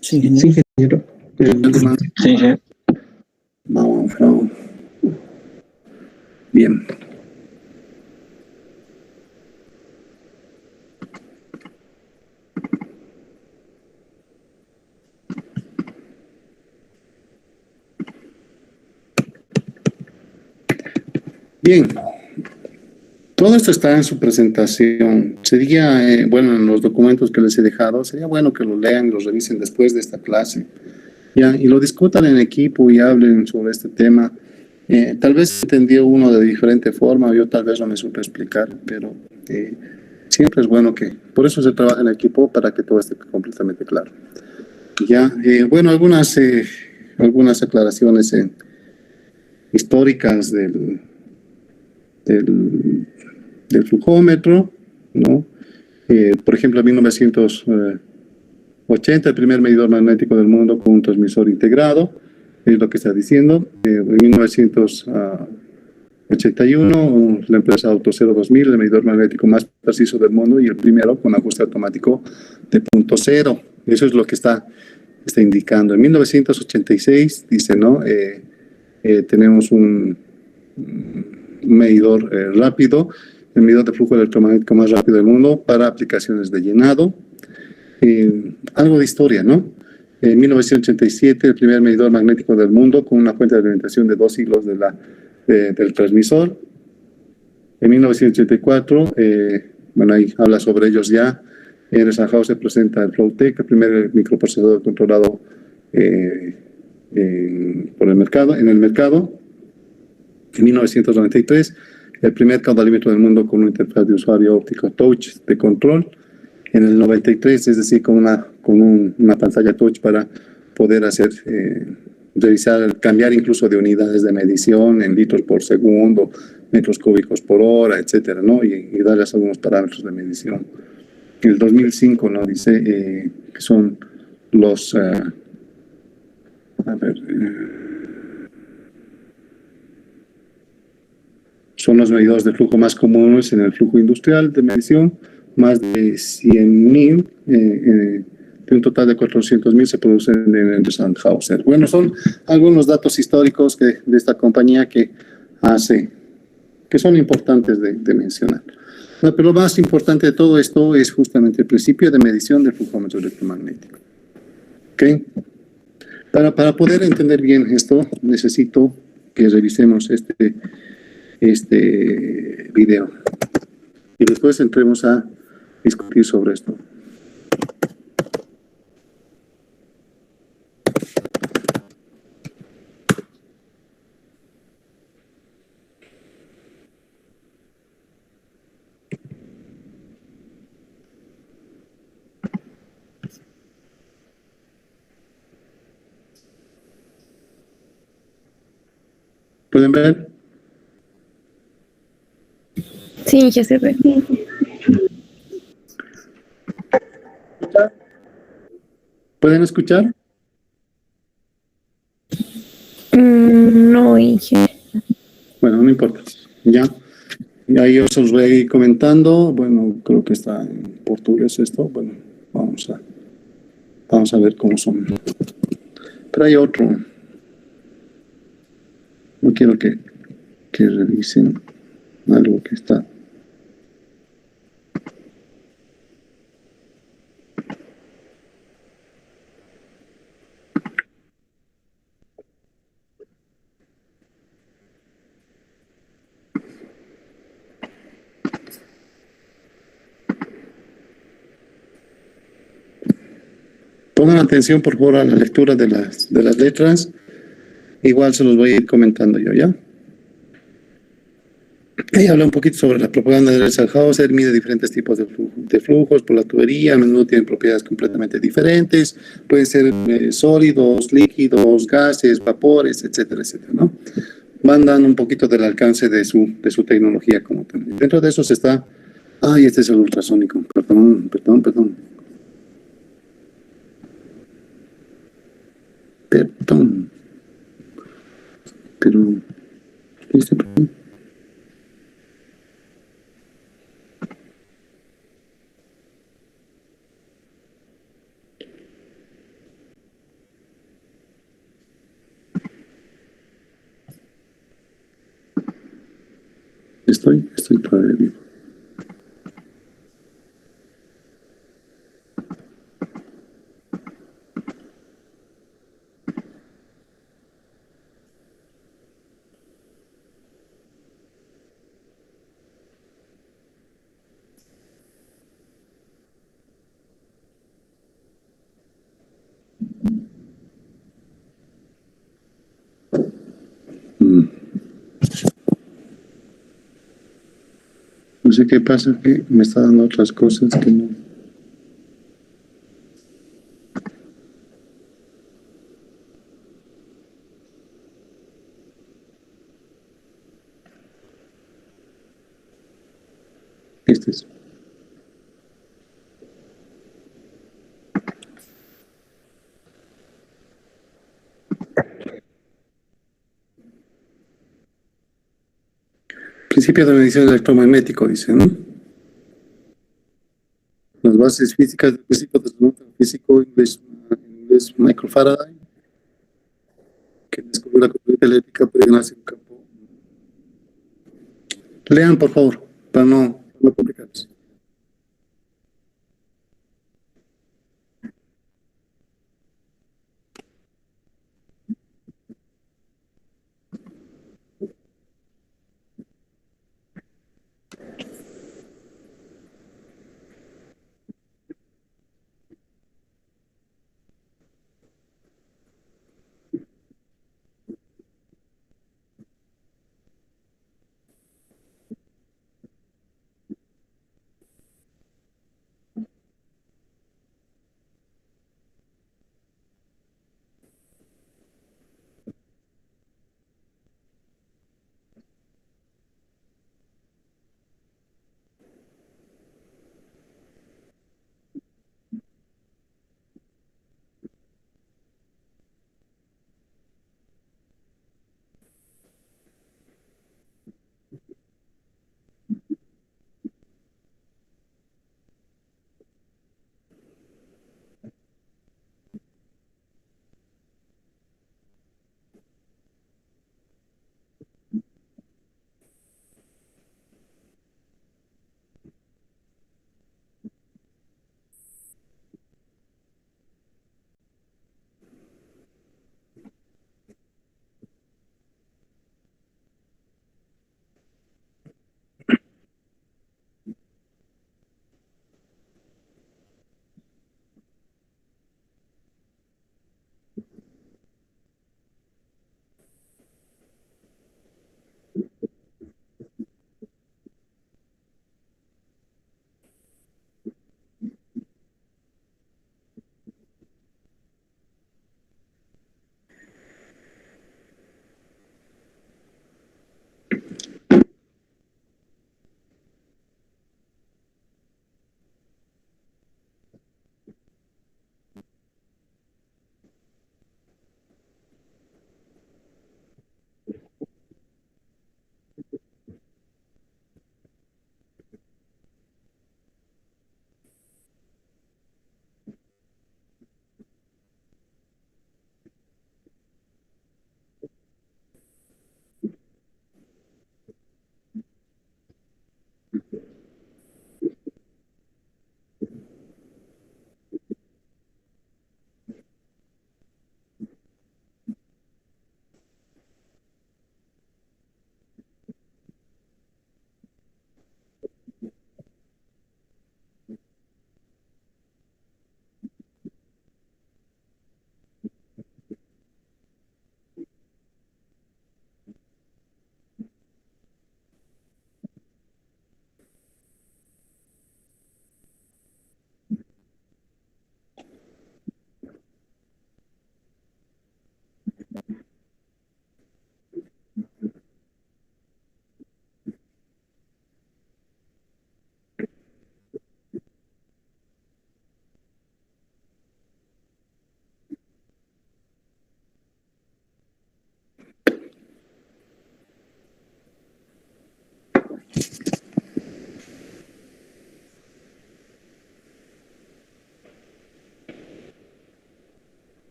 Sí, ingeniero. Sí, sí. Vamos, Frau. Bien. Bien. Todo esto está en su presentación. Sería, bueno, en los documentos que les he dejado, sería bueno que lo lean y lo revisen después de esta clase. ¿Ya? Y lo discutan en equipo y hablen sobre este tema. Tal vez entendió uno de diferente forma, yo tal vez no me supe explicar, pero siempre es bueno que, por eso se trabaja en equipo, para que todo esté completamente claro. ¿Ya? Bueno, algunas aclaraciones históricas del flujómetro, ¿no? Por ejemplo, en 1980, el primer medidor magnético del mundo con un transmisor integrado, es lo que está diciendo. En 1981, la empresa Autocero 2000, el medidor magnético más preciso del mundo y el primero con ajuste automático de punto cero. Eso es lo que está indicando. En 1986, dice, ¿no? Tenemos un medidor rápido, el medidor de flujo electromagnético más rápido del mundo para aplicaciones de llenado. Algo de historia, ¿no? En 1987, el primer medidor magnético del mundo con una fuente de alimentación de 2 hilos del transmisor. En 1984, bueno, ahí habla sobre ellos ya. En Westinghouse se presenta el Flowtech, el primer microprocesador controlado en el mercado. En 1993, el primer caudalímetro del mundo con una interfaz de usuario óptico touch de control. En el 93, es decir, con una pantalla touch para poder hacer, revisar, cambiar incluso de unidades de medición en litros por segundo, metros cúbicos por hora, etcétera, ¿no? Y darles algunos parámetros de medición. En el 2005, ¿no? Dice que son los... son los medidores de flujo más comunes en el flujo industrial de medición. Más de 100,000, de un total de 400,000 se producen en el Sandhauser. Bueno, son algunos datos históricos de esta compañía que son importantes de mencionar. No, pero lo más importante de todo esto es justamente el principio de medición del flujómetro electromagnético. ¿Ok? Para poder entender bien esto, necesito que revisemos este video. y después entremos a discutir sobre esto. ¿Pueden ver? Sí, ya se ve. ¿Pueden escuchar? No, Inge. Bueno, no importa. Ya. Y ahí yo se los voy a ir comentando. Bueno, creo que está en portugués esto. Bueno, vamos a ver cómo son. Pero hay otro. No quiero que revisen algo que está. Pongan atención, por favor, a la lectura de las letras. Igual se los voy a ir comentando yo, ¿ya? Ahí habla un poquito sobre la propaganda de Hauser, mide diferentes tipos de flujos por la tubería, a menudo tienen propiedades completamente diferentes, pueden ser sólidos, líquidos, gases, vapores, etcétera, etcétera, ¿no? Van dando un poquito del alcance de su tecnología como tal. Dentro de esos está, este es el ultrasónico, perdón. Pero, ¿listo? Estoy todavía vivo. No sé qué pasa, que me está dando otras cosas que no. Este es. Principio de medición electromagnético, dice, ¿no? Las bases físicas del principio de resonancia físico, en inglés Michael Faraday, que descubrió la corriente eléctrica puede ganarse un campo. Lean, por favor, para no complicarse.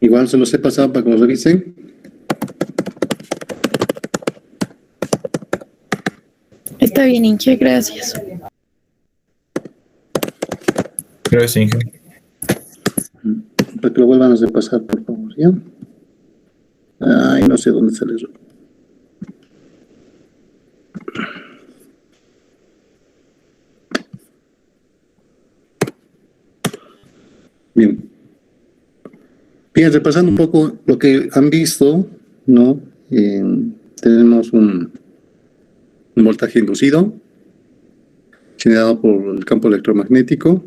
Igual se los he pasado para que lo revisen. Está bien, Inge, gracias. Gracias, Inge. Para que lo vuelvan a repasar, por favor, ¿ya? Ay, no sé dónde sale eso. Bien. Bien, repasando un poco lo que han visto, ¿no? Tenemos un voltaje inducido generado por el campo electromagnético.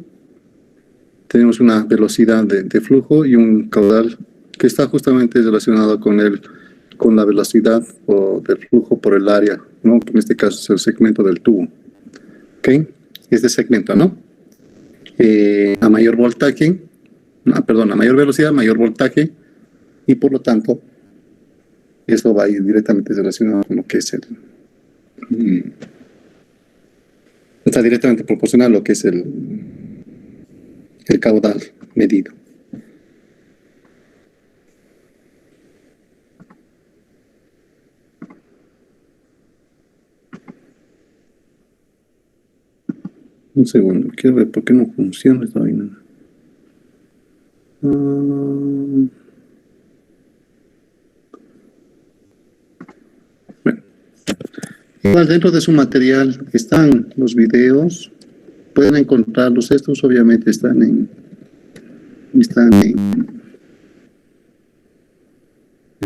Tenemos una velocidad de flujo y un caudal que está justamente relacionado con la velocidad del flujo por el área, ¿no? En este caso es el segmento del tubo. ¿Ok? Este segmento, ¿no? A mayor voltaje, a mayor velocidad, mayor voltaje, y por lo tanto, eso va a ir directamente relacionado con lo que es está directamente proporcional a lo que es el caudal medido. Un segundo, quiero ver por qué no funciona esta vaina. Bueno. Igual dentro de su material están los videos, pueden encontrarlos. Estos obviamente están en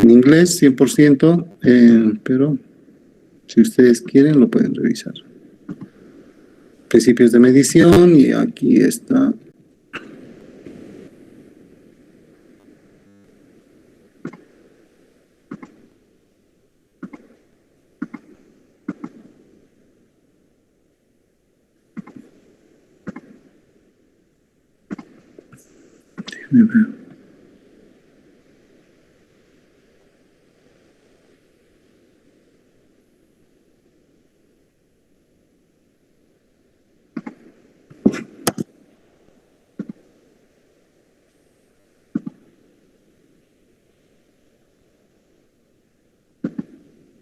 inglés 100%, pero si ustedes quieren lo pueden revisar. Principios de medición, y aquí está. Déjenme ver.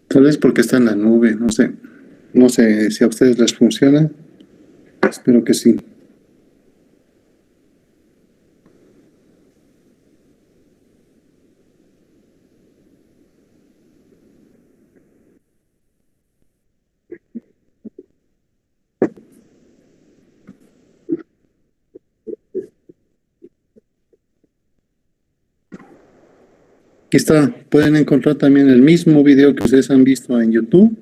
Tal vez porque está en la nube, no sé. No sé si a ustedes les funciona. Espero que sí. Aquí está, pueden encontrar también el mismo video que ustedes han visto en YouTube.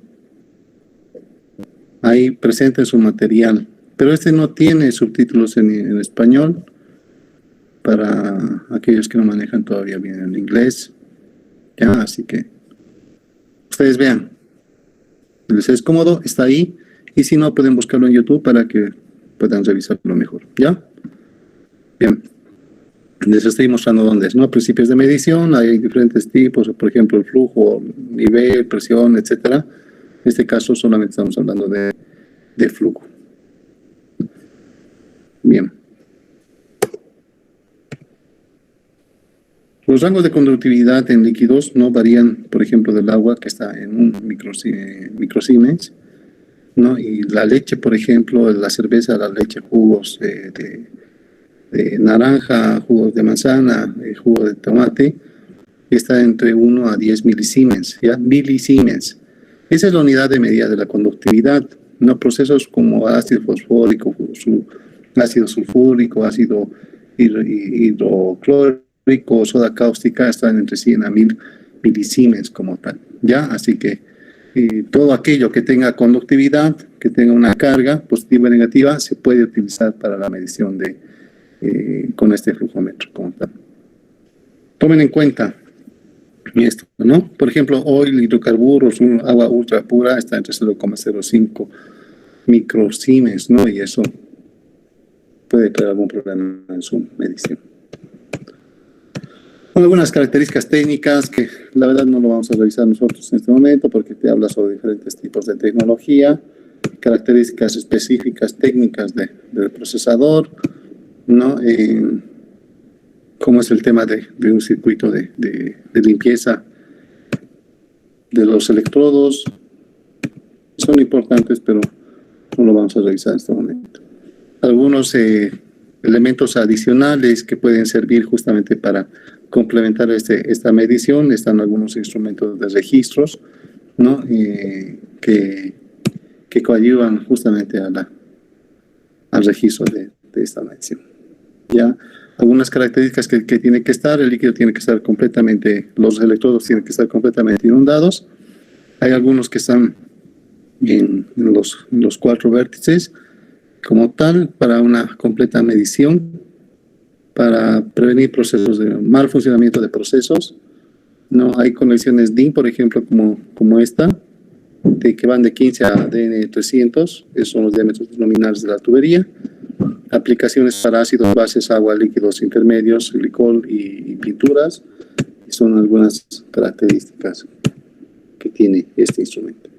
Ahí presenten su material. Pero este no tiene subtítulos en español para aquellos que no manejan todavía bien el inglés. Ya, así que ustedes vean. Si les es cómodo, está ahí. Y si no, pueden buscarlo en YouTube para que puedan revisarlo mejor. ¿Ya? Bien. Les estoy mostrando dónde es, ¿no? Principios de medición, hay diferentes tipos, por ejemplo, el flujo, nivel, presión, etcétera. En este caso solamente estamos hablando de flujo. Bien. Los rangos de conductividad en líquidos no varían, por ejemplo, del agua, que está en un microsiemens, ¿no? Y la leche, por ejemplo, la cerveza, la leche, jugos de naranja, jugos de manzana, jugo de tomate, está entre 1 a 10 milisiemens, ¿ya? Milisiemens. Esa es la unidad de medida de la conductividad, ¿no? Procesos como ácido fosfórico, ácido sulfúrico, ácido hidroclórico, soda cáustica, están entre 100 a 1000 milisiemens como tal, ¿ya? Así que todo aquello que tenga conductividad, que tenga una carga positiva o negativa, se puede utilizar para la medición con este flujómetro como tal. Tomen en cuenta esto, ¿no? Por ejemplo, oil, hidrocarburos, agua ultra pura está entre 0,05 microsiemens, ¿no? Y eso puede traer algún problema en su medición. Algunas características técnicas que la verdad no lo vamos a revisar nosotros en este momento porque te habla sobre diferentes tipos de tecnología, características específicas técnicas del procesador, ¿no? como es el tema de un circuito de limpieza de los electrodos. Son importantes, pero no lo vamos a revisar en este momento. Algunos elementos adicionales que pueden servir justamente para complementar esta medición, están algunos instrumentos de registros, ¿no? Que coadyuvan justamente al registro de esta medición. ¿Ya? Algunas características que tiene que estar: el líquido tiene que estar completamente, los electrodos tienen que estar completamente inundados. Hay algunos que están en los 4 vértices como tal, para una completa medición, para prevenir procesos de mal funcionamiento de procesos. No hay conexiones DIN, por ejemplo, como esta, que van de 15 a DN300, esos son los diámetros nominales de la tubería. Aplicaciones para ácidos, bases, agua, líquidos intermedios, glicol y pinturas. Y son algunas características que tiene este instrumento.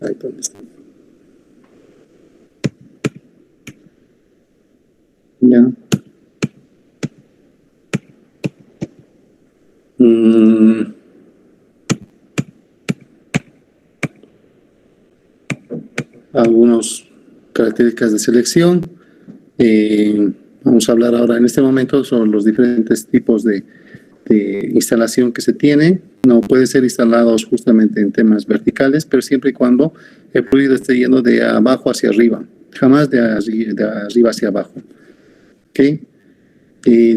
Ahí donde está. Ya. Algunas características de selección. Vamos a hablar ahora en este momento sobre los diferentes tipos de instalación que se tiene. No puede ser instalados justamente en temas verticales, pero siempre y cuando el fluido esté yendo de abajo hacia arriba, jamás de arriba hacia abajo. ¿Okay?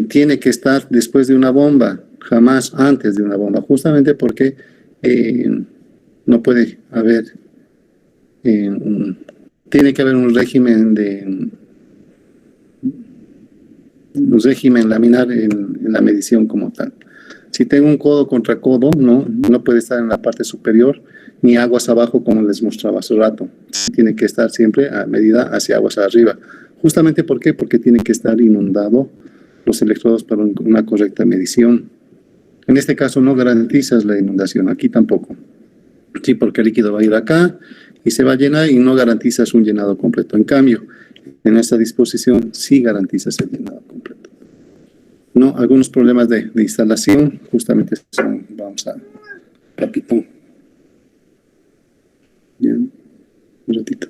Tiene que estar después de una bomba, jamás antes de una bomba, justamente porque no puede haber, tiene que haber un régimen laminar en la medición como tal. Si tengo un codo contra codo, no puede estar en la parte superior, ni aguas abajo como les mostraba hace rato. Tiene que estar siempre a medida hacia aguas arriba. Justamente, ¿por qué? Porque tiene que estar inundado los electrodos para una correcta medición. En este caso no garantizas la inundación, aquí tampoco. Sí, porque el líquido va a ir acá y se va a llenar y no garantizas un llenado completo. En cambio, en esta disposición sí garantizas el llenado completo. No, algunos problemas de instalación, justamente son, vamos a capitán. Bien, un ratito.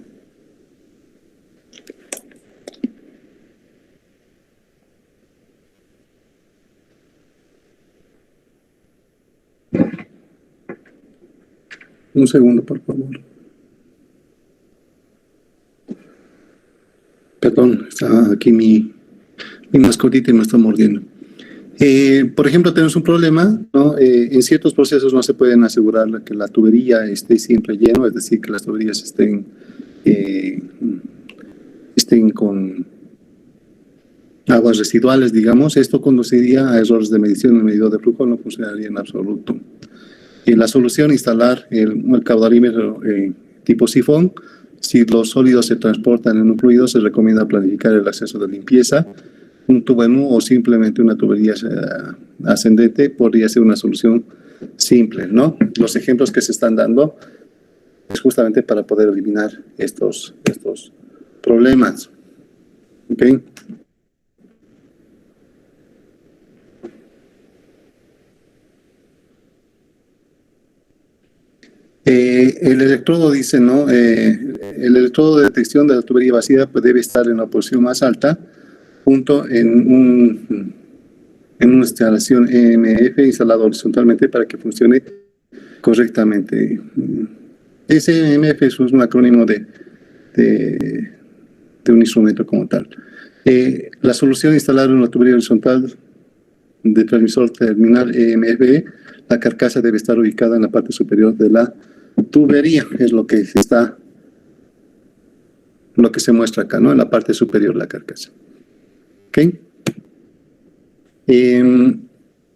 Un segundo, por favor. Perdón, está aquí mi mascotita y me está mordiendo. Por ejemplo, tenemos un problema, ¿no? En ciertos procesos no se pueden asegurar que la tubería esté siempre lleno, es decir, que las tuberías estén con aguas residuales, digamos. Esto conduciría a errores de medición. El medidor de flujo no funcionaría en absoluto. La solución, instalar el caudalímetro tipo sifón. Si los sólidos se transportan en un fluido, se recomienda planificar el acceso de limpieza. Un tubo en U o simplemente una tubería ascendente podría ser una solución simple, ¿no? Los ejemplos que se están dando es justamente para poder eliminar estos problemas. ¿Ok? El electrodo dice, ¿no? El electrodo de detección de la tubería vacía pues, debe estar en la posición más alta, junto en una instalación EMF instalado horizontalmente para que funcione correctamente. Ese EMF es un acrónimo de un instrumento como tal. La solución de instalar una tubería horizontal de transmisor terminal EMF, la carcasa debe estar ubicada en la parte superior de la tubería, es lo que se muestra acá, ¿no? En la parte superior la carcasa. ¿Ok?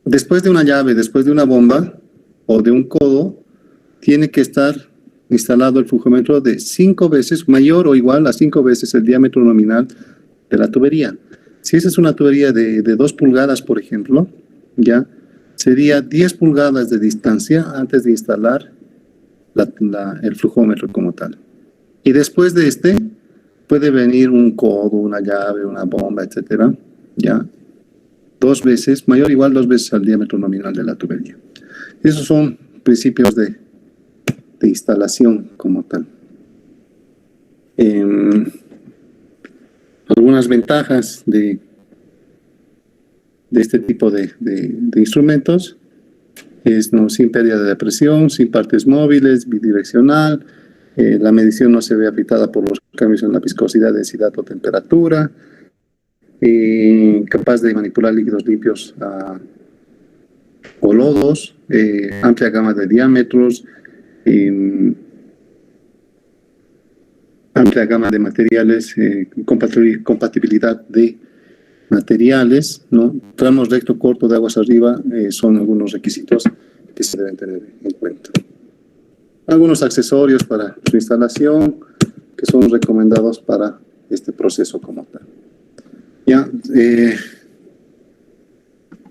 Después de una llave, después de una bomba o de un codo, tiene que estar instalado el flujómetro de 5 veces, mayor o igual a 5 veces el diámetro nominal de la tubería. Si esa es una tubería de 2 pulgadas, por ejemplo, ya sería 10 pulgadas de distancia antes de instalar el flujómetro como tal. Y después de puede venir un codo, una llave, una bomba, etcétera, ya. 2 veces, mayor o igual 2 veces al diámetro nominal de la tubería. Esos son principios de instalación como tal. Algunas ventajas de este tipo de instrumentos es sin pérdida de presión, sin partes móviles, bidireccional, la medición no se ve afectada por los cambios en la viscosidad, densidad o temperatura, capaz de manipular líquidos limpios o lodos, amplia gama de diámetros, amplia gama de materiales, compatibilidad de materiales, ¿no? Tramos recto, corto, de aguas arriba, son algunos requisitos que se deben tener en cuenta. Algunos accesorios para su instalación que son recomendados para este proceso como tal. Ya,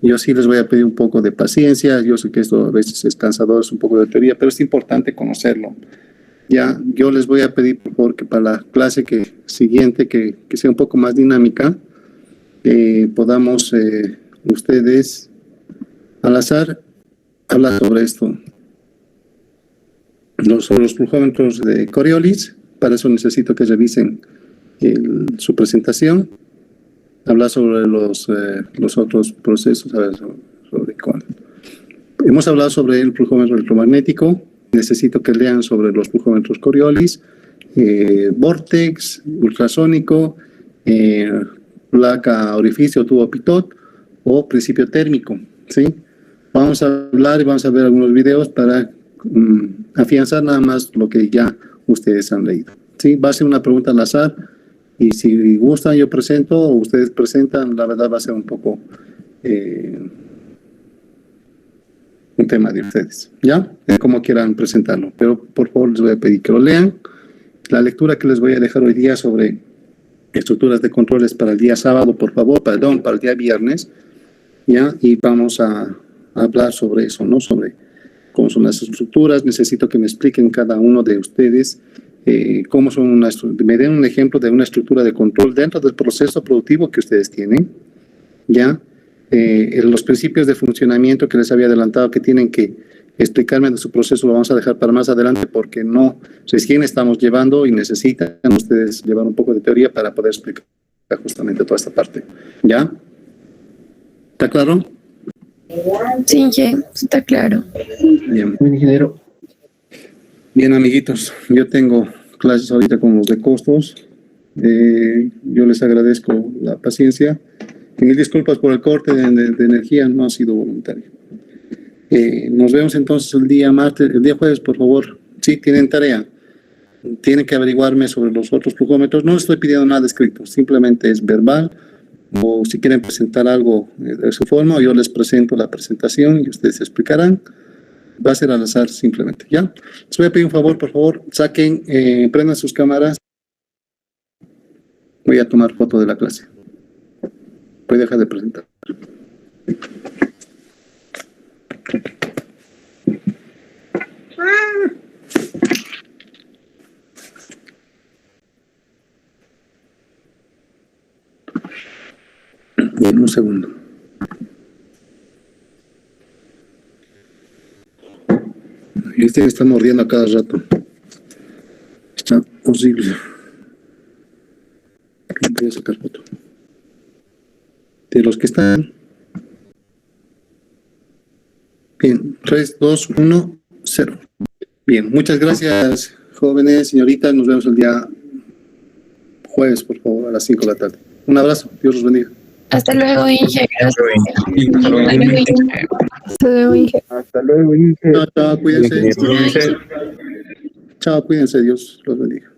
yo sí les voy a pedir un poco de paciencia. Yo sé que esto a veces es cansador, es un poco de teoría, pero es importante conocerlo. Ya, yo les voy a pedir, por favor, que para la clase siguiente, que sea un poco más dinámica, podamos ustedes al azar hablar sobre esto. Sobre los flujómetros de Coriolis. Para eso necesito que revisen su presentación. Hablar sobre los otros procesos. A ver, sobre cuál. Hemos hablado sobre el flujómetro electromagnético. Necesito que lean sobre los flujómetros Coriolis, Vortex, ultrasónico, placa orificio, tubo pitot o principio térmico, ¿sí? Vamos a hablar y vamos a ver algunos videos para afianzar nada más lo que ya ustedes han leído, ¿sí? Va a ser una pregunta al azar y si gustan yo presento o ustedes presentan, la verdad va a ser un poco un tema de ustedes, ¿ya? Como quieran presentarlo, pero por favor les voy a pedir que lo lean. La lectura que les voy a dejar hoy día sobre estructuras de controles para el día sábado, por favor, para el día viernes, ¿ya? Y vamos a hablar sobre eso, ¿no? Sobre cómo son las estructuras. Necesito que me expliquen cada uno de ustedes cómo son me den un ejemplo de una estructura de control dentro del proceso productivo que ustedes tienen, ¿ya? Los principios de funcionamiento que les había adelantado que tienen que explicarme de su proceso lo vamos a dejar para más adelante porque no recién estamos llevando y necesitan ustedes llevar un poco de teoría para poder explicar justamente toda esta parte. ¿Ya? ¿Está claro? Sí, está claro. Bien. Ingeniero. Bien, amiguitos, yo tengo clases ahorita con los de costos. Yo les agradezco la paciencia. Y mil disculpas por el corte de energía, no ha sido voluntario. Nos vemos entonces el día martes, el día jueves, por favor. Sí, tienen tarea. Tienen que averiguarme sobre los otros flujómetros. No les estoy pidiendo nada escrito, simplemente es verbal. O si quieren presentar algo de su forma, yo les presento la presentación y ustedes explicarán. Va a ser al azar simplemente, ¿ya? Les voy a pedir un favor, por favor, saquen, prendan sus cámaras. Voy a tomar foto de la clase. Voy a dejar de presentar. Bien, un segundo. Y este está mordiendo a cada rato. Está horrible. Voy a sacar foto. De los que están. Bien, 3, 2, 1, 0. Bien, muchas gracias, jóvenes, señoritas. Nos vemos el día jueves, por favor, a las 5 de la tarde. Un abrazo. Dios los bendiga. Hasta luego, Inge. Gracias. Hasta luego, Inge. Hasta luego, Inge. Hasta luego, Inge. Chao, chao, cuídense. Chao, cuídense. Dios los bendiga.